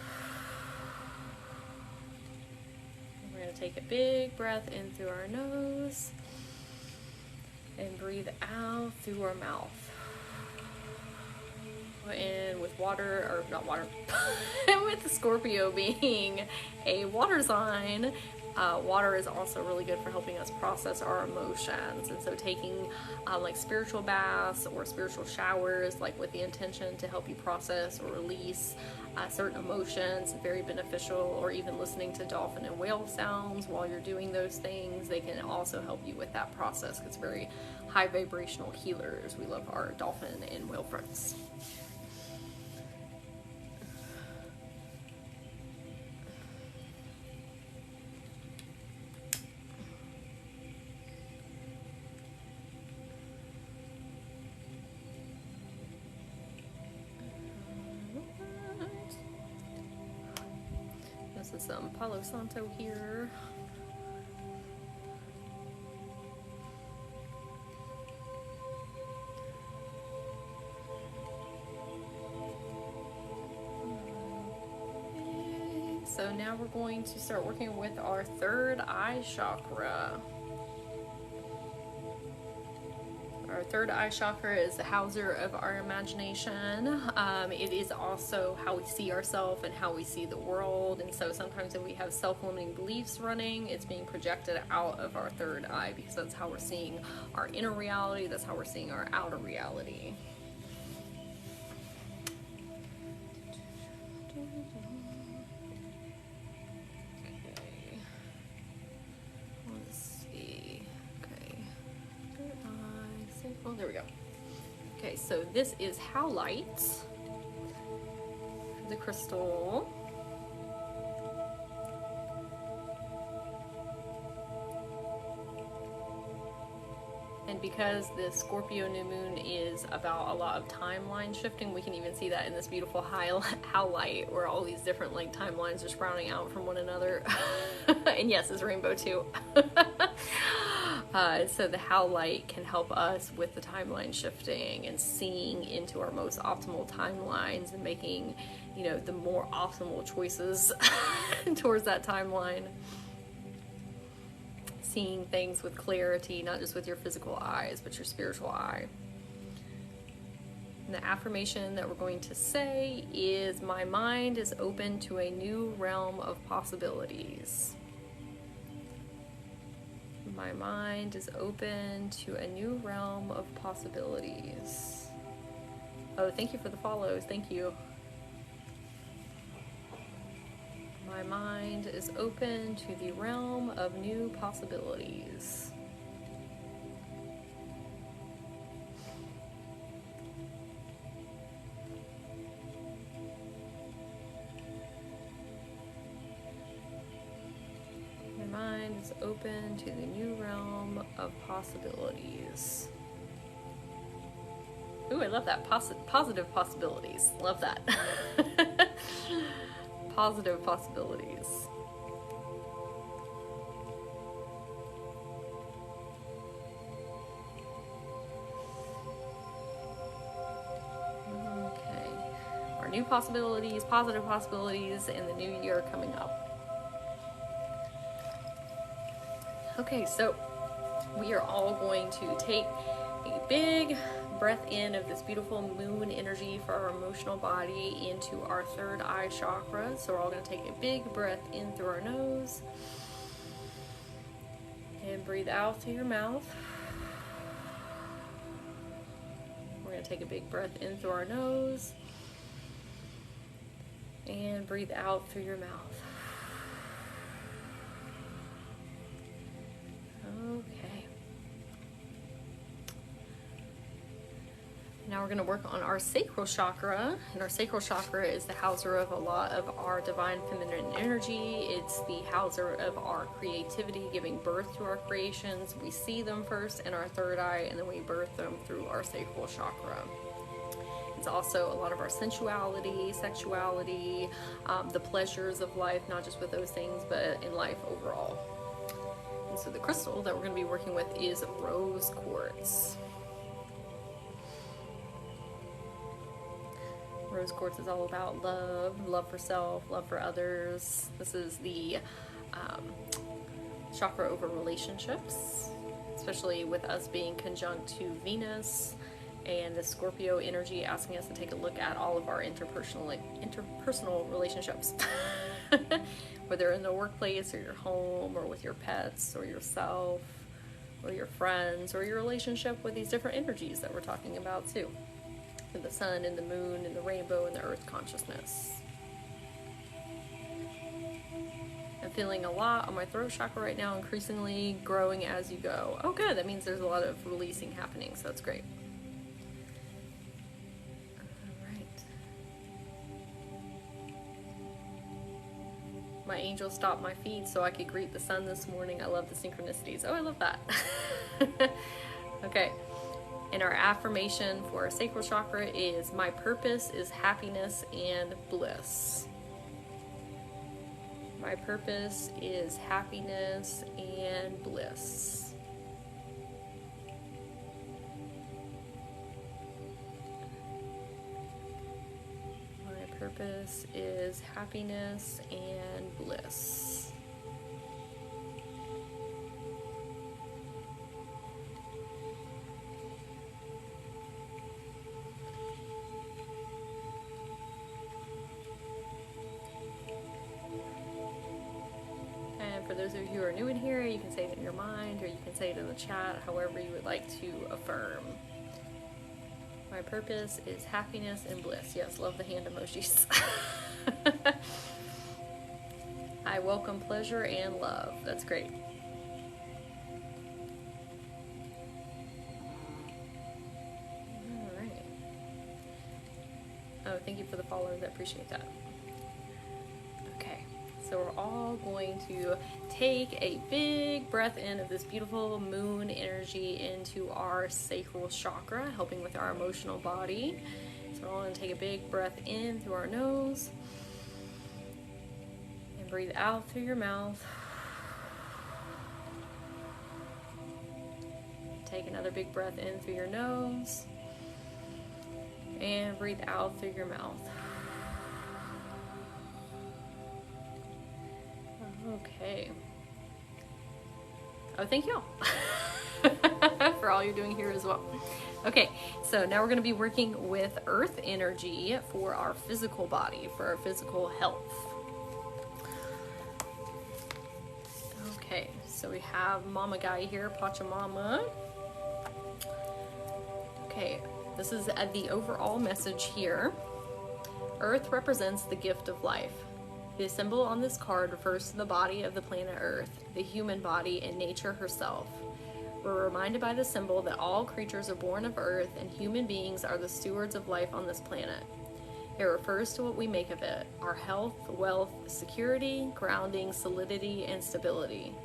We're going to take a big breath in through our nose and breathe out through our mouth. And with water, or not water, with the Scorpio being a water sign, Water is also really good for helping us process our emotions, and so taking like spiritual baths or spiritual showers, like with the intention to help you process or release certain emotions, very beneficial. Or even listening to dolphin and whale sounds while you're doing those things, they can also help you with that process. It's very high vibrational healers. We love our dolphin and whale friends. This is some Palo Santo here. So now we're going to start working with our third eye chakra. Our third eye chakra is the houser of our imagination. It is also how we see ourselves and how we see the world. And so sometimes when we have self-limiting beliefs running, it's being projected out of our third eye, because that's how we're seeing our inner reality. That's how we're seeing our outer reality. Oh, there we go. Okay, so this is howlite, the crystal. And because the Scorpio new moon is about a lot of timeline shifting, we can even see that in this beautiful howlite, where all these different like timelines are sprouting out from one another. And yes, it's rainbow too. So the howlite can help us with the timeline shifting and seeing into our most optimal timelines and making, you know, the more optimal choices towards that timeline. Seeing things with clarity, not just with your physical eyes, but your spiritual eye. And the affirmation that we're going to say is, my mind is open to a new realm of possibilities. My mind is open to a new realm of possibilities. Oh, thank you for the follows. Thank you. My mind is open to the realm of new possibilities. Mind is open to the new realm of possibilities. Ooh, I love that. Positive possibilities. Love that. Positive possibilities. Okay. Our new possibilities, positive possibilities in the new year coming up. Okay, so we are all going to take a big breath in of this beautiful moon energy for our emotional body into our third eye chakra. So we're all going to take a big breath in through our nose and breathe out through your mouth. We're going to take a big breath in through our nose and breathe out through your mouth. Okay. Now we're going to work on our sacral chakra, and our sacral chakra is the houser of a lot of our divine feminine energy. It's the houser of our creativity, giving birth to our creations. We see them first in our third eye, and then we birth them through our sacral chakra. It's also a lot of our sensuality, sexuality, the pleasures of life, not just with those things, but in life overall. And so the crystal that we're going to be working with is rose quartz. Rose quartz is all about love, love for self, love for others. This is the chakra over relationships, especially with us being conjunct to Venus and the Scorpio energy asking us to take a look at all of our interpersonal relationships, whether in the workplace or your home or with your pets or yourself or your friends or your relationship with these different energies that we're talking about too, with the sun and the moon and the rainbow and the earth consciousness. I'm feeling a lot on my throat chakra right now, increasingly growing as you go. Oh good, that means there's a lot of releasing happening, so that's great. My angel stopped my feed so I could greet the sun this morning. I love the synchronicities. Oh, I love that. Okay. And our affirmation for our sacral chakra is, my purpose is happiness and bliss. My purpose is happiness and bliss. Purpose is happiness and bliss. And for those of you who are new in here, you can say it in your mind or you can say it in the chat, however you would like to affirm. My purpose is happiness and bliss. Yes, love the hand emojis. I welcome pleasure and love. That's great. All right. Oh, thank you for the followers. I appreciate that. Okay, so we're all going to take a big breath in of this beautiful moon energy into our sacral chakra, helping with our emotional body. So we're all going to take a big breath in through our nose and breathe out through your mouth. Take another big breath in through your nose and breathe out through your mouth. Okay. Oh, thank you all for all you're doing here as well. Okay, so now we're going to be working with earth energy for our physical body, for our physical health. Okay, so we have Mama Guy here, Pachamama. Okay, this is the overall message here. Earth represents the gift of life. The symbol on this card refers to the body of the planet Earth, the human body, and nature herself. We're reminded by the symbol that all creatures are born of Earth and human beings are the stewards of life on this planet. It refers to what we make of it, our health, wealth, security, grounding, solidity, and stability.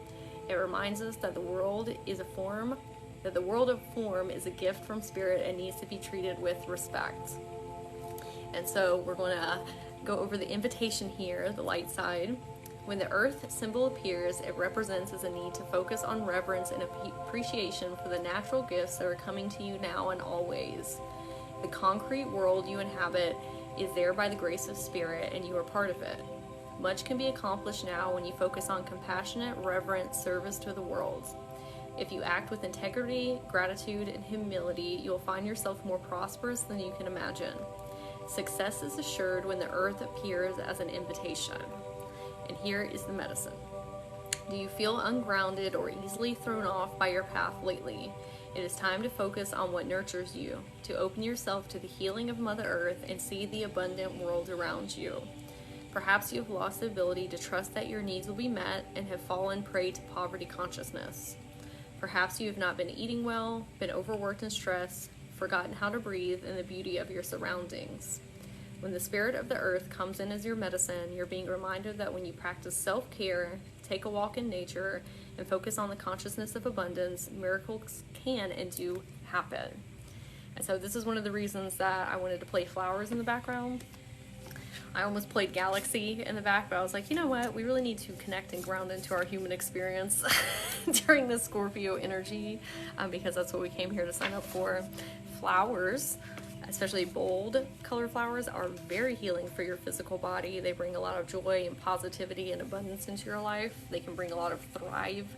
It reminds us that the world of form is a gift from spirit and needs to be treated with respect. And so we're going to go over the invitation here, the light side. When the earth symbol appears, it represents as a need to focus on reverence and appreciation for the natural gifts that are coming to you now and always. The concrete world you inhabit is there by the grace of spirit, and you are part of it. Much can be accomplished now when you focus on compassionate, reverent service to the world. If you act with integrity, gratitude, and humility, you'll find yourself more prosperous than you can imagine. Success is assured when the earth appears as an invitation. And here is the medicine. Do you feel ungrounded or easily thrown off by your path lately? It is time to focus on what nurtures you, to open yourself to the healing of Mother Earth and see the abundant world around you. Perhaps you have lost the ability to trust that your needs will be met and have fallen prey to poverty consciousness. Perhaps you have not been eating well, been overworked and stressed, forgotten how to breathe and the beauty of your surroundings. When the spirit of the earth comes in as your medicine, you're being reminded that when you practice self-care, take a walk in nature, and focus on the consciousness of abundance, miracles can and do happen. And so this is one of the reasons that I wanted to play flowers in the background. I almost played Galaxy in the back, but I was like, you know what? We really need to connect and ground into our human experience during the Scorpio energy, because that's what we came here to sign up for. Flowers, especially bold color flowers, are very healing for your physical body. They bring a lot of joy and positivity and abundance into your life. They can bring a lot of thrive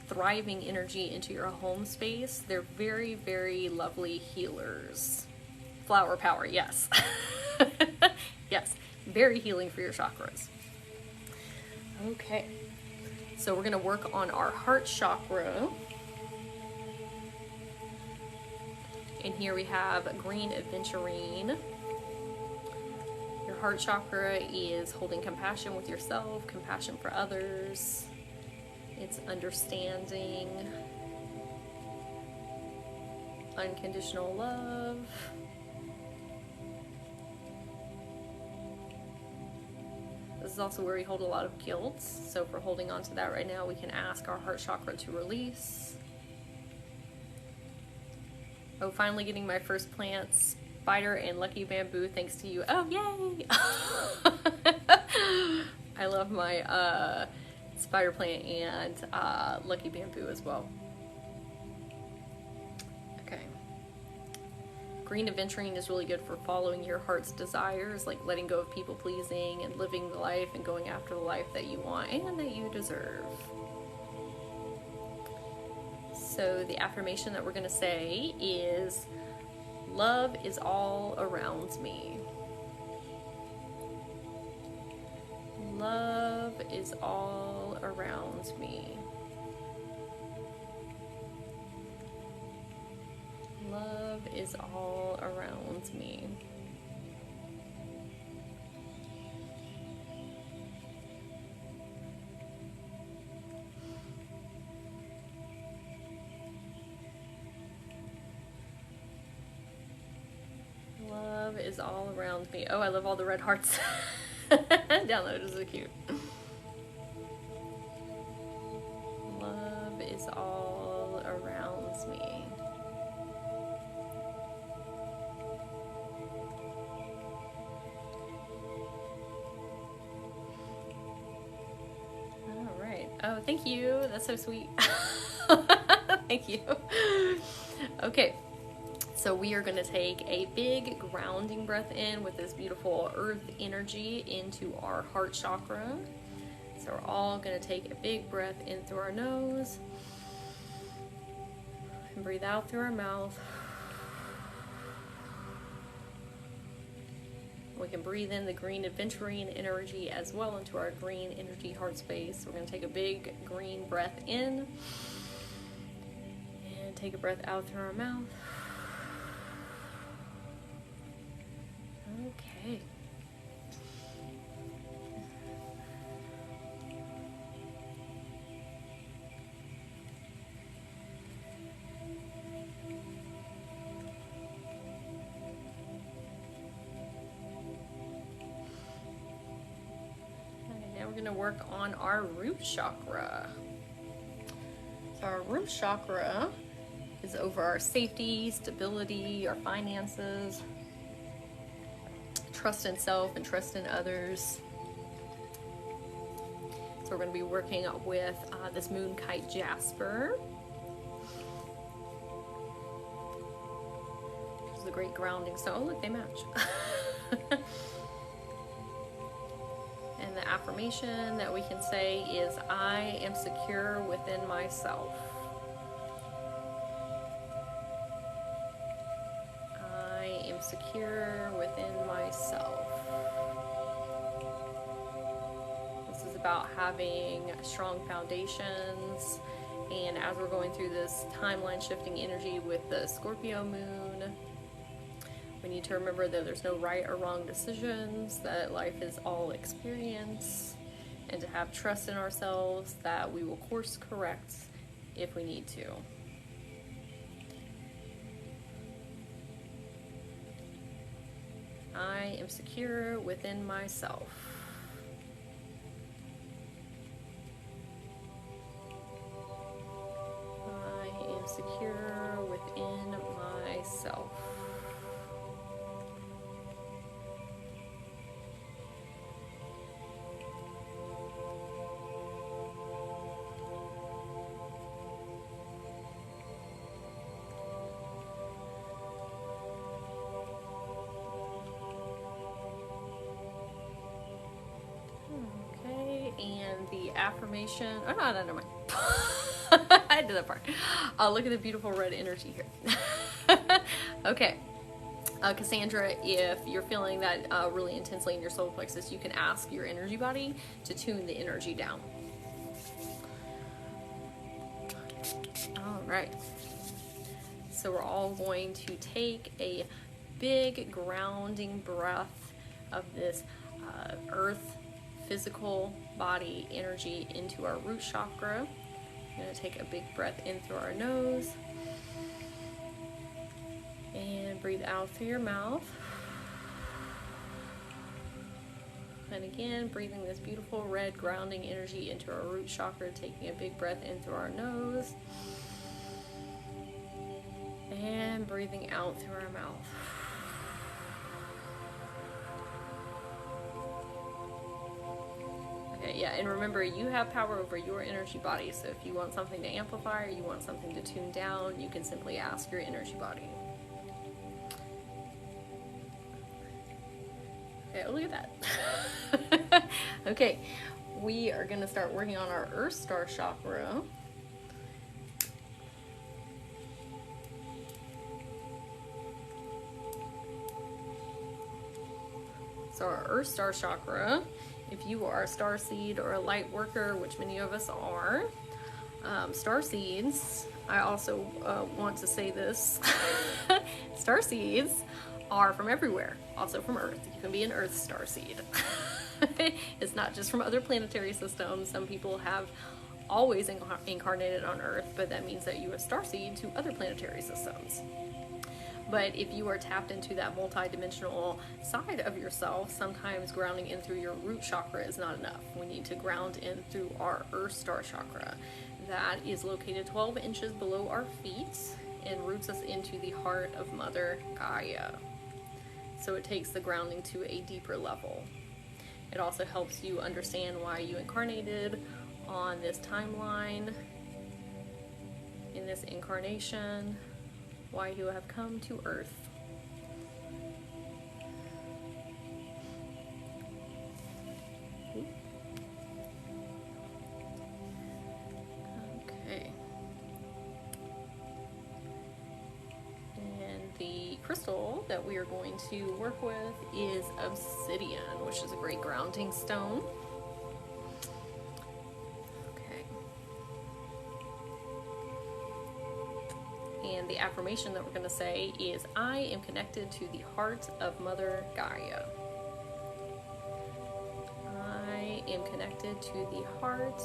thriving energy into your home space. They're very, very lovely healers. Flower power, yes. Yes, very healing for your chakras. Okay, so we're going to work on our heart chakra. And here we have green aventurine. Your heart chakra is holding compassion with yourself, compassion for others. It's understanding, unconditional love. This is also where we hold a lot of guilt. So if we're holding on to that right now, we can ask our heart chakra to release. Oh, finally getting my first plants, spider and lucky bamboo, thanks to you. Oh, yay! I love my spider plant and lucky bamboo as well. Okay. Green aventurine is really good for following your heart's desires, like letting go of people pleasing and living the life and going after the life that you want and that you deserve. So the affirmation that we're going to say is, love is all around me. Love is all around me. Love is all around me. Love is all around me. Oh, I love all the red hearts. Download is so cute. Love is all around me. All right. Oh, thank you. That's so sweet. Thank you. Okay. So we are going to take a big grounding breath in with this beautiful earth energy into our heart chakra. So we're all going to take a big breath in through our nose and breathe out through our mouth. We can breathe in the green aventurine energy as well into our green energy heart space. So we're going to take a big green breath in and take a breath out through our mouth. Okay. Now we're going to work on our root chakra. So our root chakra is over our safety, stability, our finances, trust in self and trust in others. So we're going to be working with this moon kite jasper. This is a great grounding stone. Oh, look, they match. And the affirmation that we can say is, I am secure within myself. I am secure within myself. This is about having strong foundations, and as we're going through this timeline shifting energy with the Scorpio moon, we need to remember that there's no right or wrong decisions, that life is all experience, and to have trust in ourselves that we will course correct if we need to. I am secure within myself. I am secure within myself. And the affirmation, oh no, never mind. I did that part. Look at the beautiful red energy here. Okay. Cassandra, if you're feeling that really intensely in your solar plexus, you can ask your energy body to tune the energy down. All right. So we're all going to take a big grounding breath of this earth physical body energy into our root chakra. We're going to take a big breath in through our nose and breathe out through your mouth. And again, breathing this beautiful red grounding energy into our root chakra, taking a big breath in through our nose and breathing out through our mouth. Okay, yeah, and remember, you have power over your energy body, so if you want something to amplify or you want something to tune down, you can simply ask your energy body. Okay, look at that. Okay, we are going to start working on our Earth Star Chakra. So our Earth Star Chakra, if you are a star seed or a light worker, which many of us are, star seeds, I also want to say this, star seeds are from everywhere, also from Earth. You can be an Earth star seed. It's not just from other planetary systems. Some people have always incarnated on Earth, but that means that you are a star seed to other planetary systems. But if you are tapped into that multi-dimensional side of yourself, sometimes grounding in through your root chakra is not enough. We need to ground in through our Earth Star Chakra. That is located 12 inches below our feet and roots us into the heart of Mother Gaia. So it takes the grounding to a deeper level. It also helps you understand why you incarnated on this timeline, in this incarnation, why you have come to Earth. Okay. And the crystal that we are going to work with is obsidian, which is a great grounding stone. And the affirmation that we're going to say is, I am connected to the heart of Mother Gaia. I am connected to the heart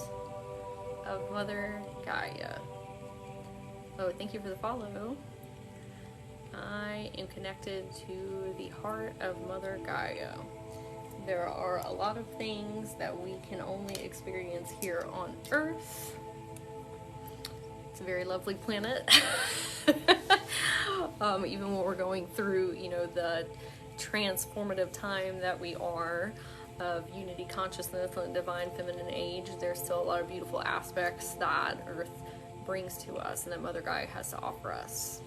of Mother Gaia. Oh, thank you for the follow. I am connected to the heart of Mother Gaia. There are a lot of things that we can only experience here on Earth. It's a very lovely planet. Even when we're going through, you know, the transformative time that we are of unity consciousness and divine feminine age, there's still a lot of beautiful aspects that Earth brings to us and that Mother Gaia has to offer us.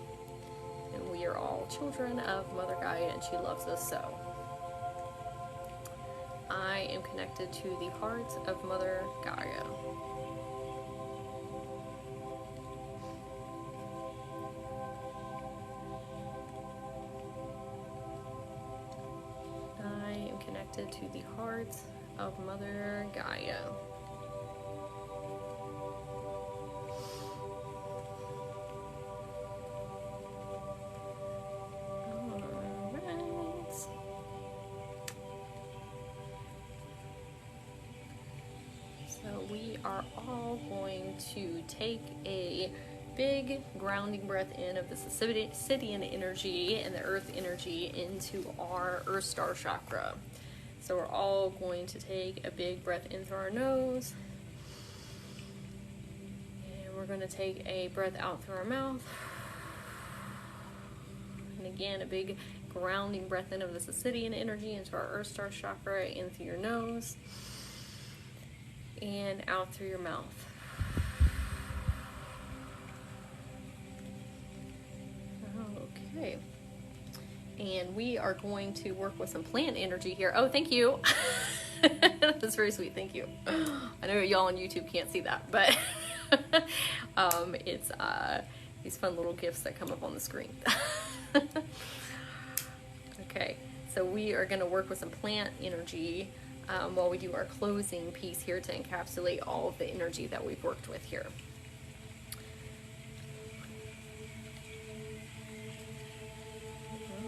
And we are all children of Mother Gaia, and she loves us so. I am connected to the heart of Mother Gaia. To the heart of Mother Gaia. Alright. So we are all going to take a big grounding breath in of this obsidian energy and the earth energy into our Earth Star Chakra. So we're all going to take a big breath in through our nose. And we're going to take a breath out through our mouth. And again, a big grounding breath in of this obsidian energy into our Earth Star Chakra, in through your nose. And out through your mouth. Okay. And we are going to work with some plant energy here. Oh, thank you. That's very sweet. Thank you. I know y'all on YouTube can't see that, but It's these fun little gifts that come up on the screen. Okay, so we are going to work with some plant energy while we do our closing piece here to encapsulate all of the energy that we've worked with here.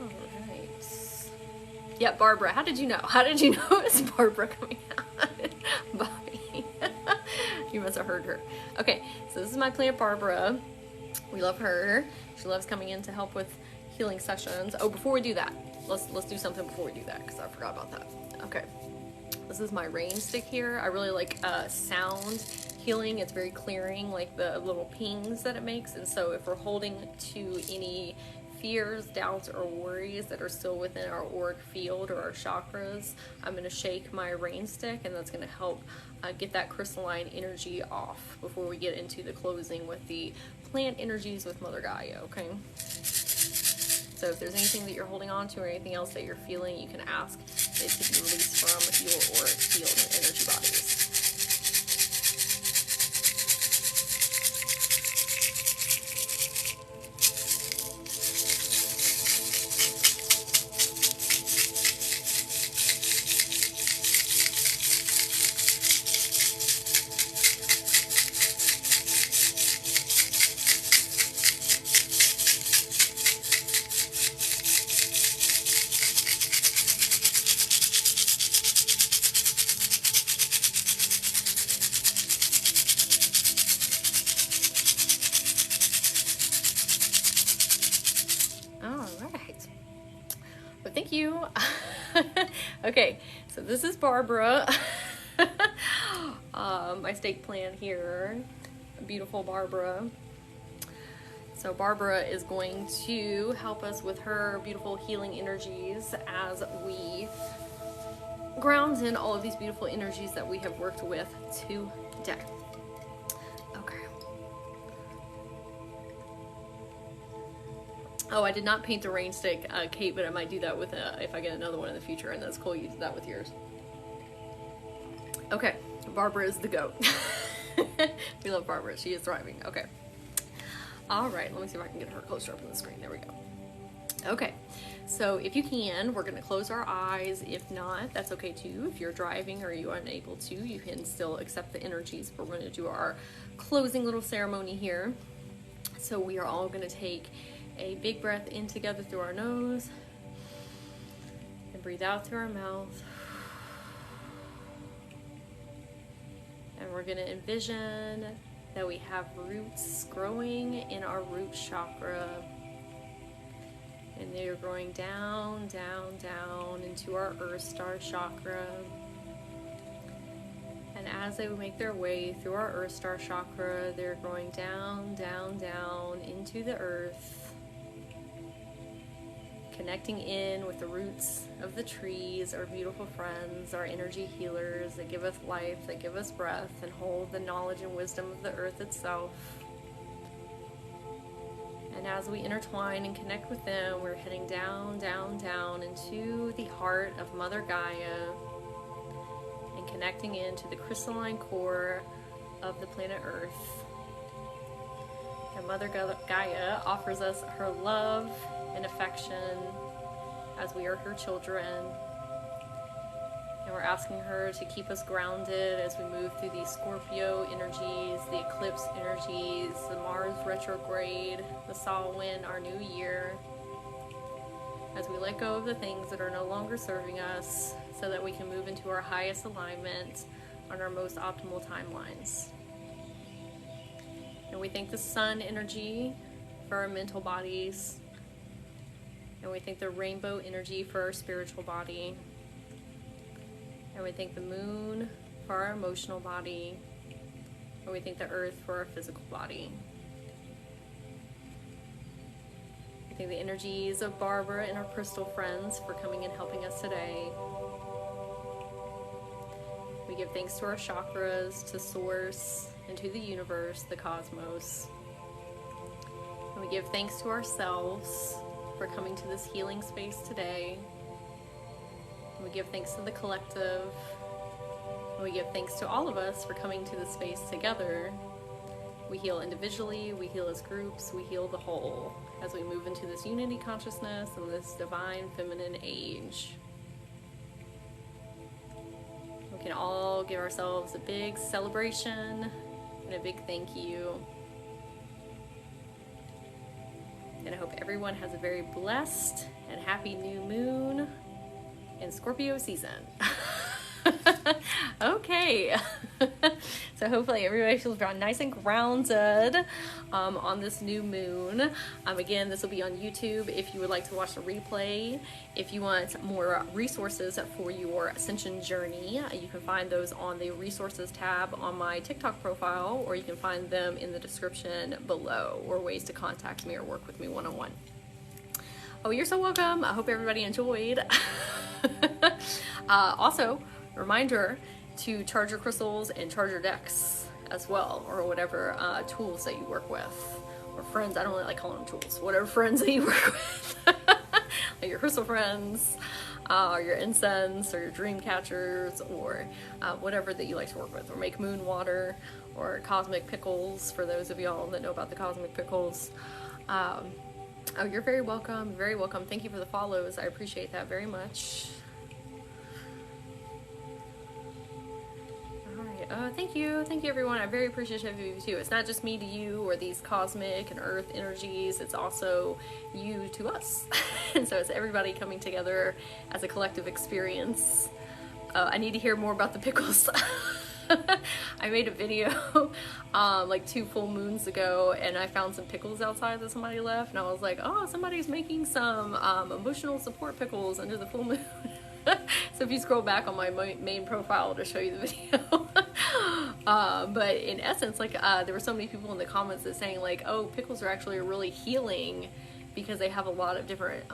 All right. Yeah, Barbara. How did you know? How did you know it was Barbara coming out? Bobby. You must have heard her. Okay, so this is my plant Barbara. We love her. She loves coming in to help with healing sessions. Oh, before we do that, let's do something before we do that, because I forgot about that. Okay, this is my rain stick here. I really like sound healing. It's very clearing, like the little pings that it makes. And so if we're holding to any fears, doubts, or worries that are still within our auric field or our chakras, I'm going to shake my rain stick, and that's going to help get that crystalline energy off before we get into the closing with the plant energies with Mother Gaia, okay? So if there's anything that you're holding on to or anything else that you're feeling, you can ask it to be released from your auric field and energy bodies. Thank you. Okay, so this is Barbara. My stake plant here, beautiful Barbara. So Barbara is going to help us with her beautiful healing energies as we ground in all of these beautiful energies that we have worked with today. Okay. Oh, I did not paint the rain stick, Kate, but I might do that with if I get another one in the future, and that's cool. You did that with yours. Okay, Barbara is the goat. We love Barbara. She is thriving. Okay. All right, let me see if I can get her closer up on the screen. There we go. Okay, so if you can, we're going to close our eyes. If not, that's okay too. If you're driving or you're unable to, you can still accept the energies, but we're going to do our closing little ceremony here. So we are all going to take a big breath in together through our nose and breathe out through our mouth. And we're going to envision that we have roots growing in our root chakra. And they're growing down, down, down into our Earth Star chakra. And as they make their way through our Earth Star chakra, they're growing down, down, down into the earth, connecting in with the roots of the trees, our beautiful friends, our energy healers that give us life, that give us breath, and hold the knowledge and wisdom of the earth itself. And as we intertwine and connect with them, we're heading down, down, down into the heart of Mother Gaia and connecting into the crystalline core of the planet Earth. And Mother Gaia offers us her love and affection as we are her children. And we're asking her to keep us grounded as we move through the Scorpio energies, the eclipse energies, the Mars retrograde, the Samhain, our new year, as we let go of the things that are no longer serving us so that we can move into our highest alignment on our most optimal timelines. And we thank the sun energy for our mental bodies. And we thank the rainbow energy for our spiritual body. And we thank the moon for our emotional body. And we thank the earth for our physical body. We thank the energies of Barbara and our crystal friends for coming and helping us today. We give thanks to our chakras, to Source, and to the universe, the cosmos. And we give thanks to ourselves for coming to this healing space today. And we give thanks to the collective. And we give thanks to all of us for coming to this space together We heal individually, we heal as groups, we heal the whole as we move into this unity consciousness and this divine feminine age. We can all give ourselves a big celebration and a big thank you. And I hope everyone has a very blessed and happy new moon in Scorpio season. Okay. So hopefully everybody feels nice and grounded on this new moon. Again, this will be on YouTube if you would like to watch the replay. If you want more resources for your ascension journey, you can find those on the resources tab on my TikTok profile, or you can find them in the description below, or ways to contact me or work with me one-on-one. Oh, you're so welcome. I hope everybody enjoyed. Also, reminder to charge your crystals and charge your decks as well, or whatever tools that you work with, or friends. I don't really like calling them tools. Whatever friends that you work with, like your crystal friends, or your incense, or your dream catchers, or whatever that you like to work with, or make moon water, or cosmic pickles for those of y'all that know about the cosmic pickles. Oh, you're very welcome. Very welcome. Thank you for the follows. I appreciate that very much. Thank you everyone. I'm very appreciative of you too. It's not just me to you or these cosmic and earth energies, it's also you to us. And so it's everybody coming together as a collective experience. I need to hear more about the pickles. I made a video like 2 full moons ago, and I found some pickles outside that somebody left, and I was like, oh, somebody's making some emotional support pickles under the full moon. So if you scroll back on my main profile to show you the video. But in essence, like there were so many people in the comments that saying like, oh, pickles are actually really healing because they have a lot of different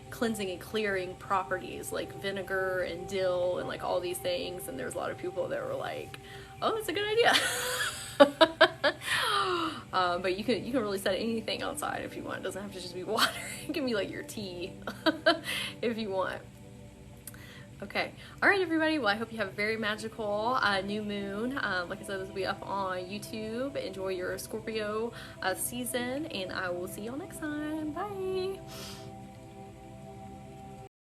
cleansing and clearing properties, like vinegar and dill and like all these things. And there's a lot of people that were like, oh, that's a good idea. But you can really set anything outside if you want. It doesn't have to just be water. It can be like your tea if you want. Okay. All right, everybody. Well, I hope you have a very magical new moon. Like I said, this will be up on YouTube. Enjoy your Scorpio season, and I will see y'all next time. Bye.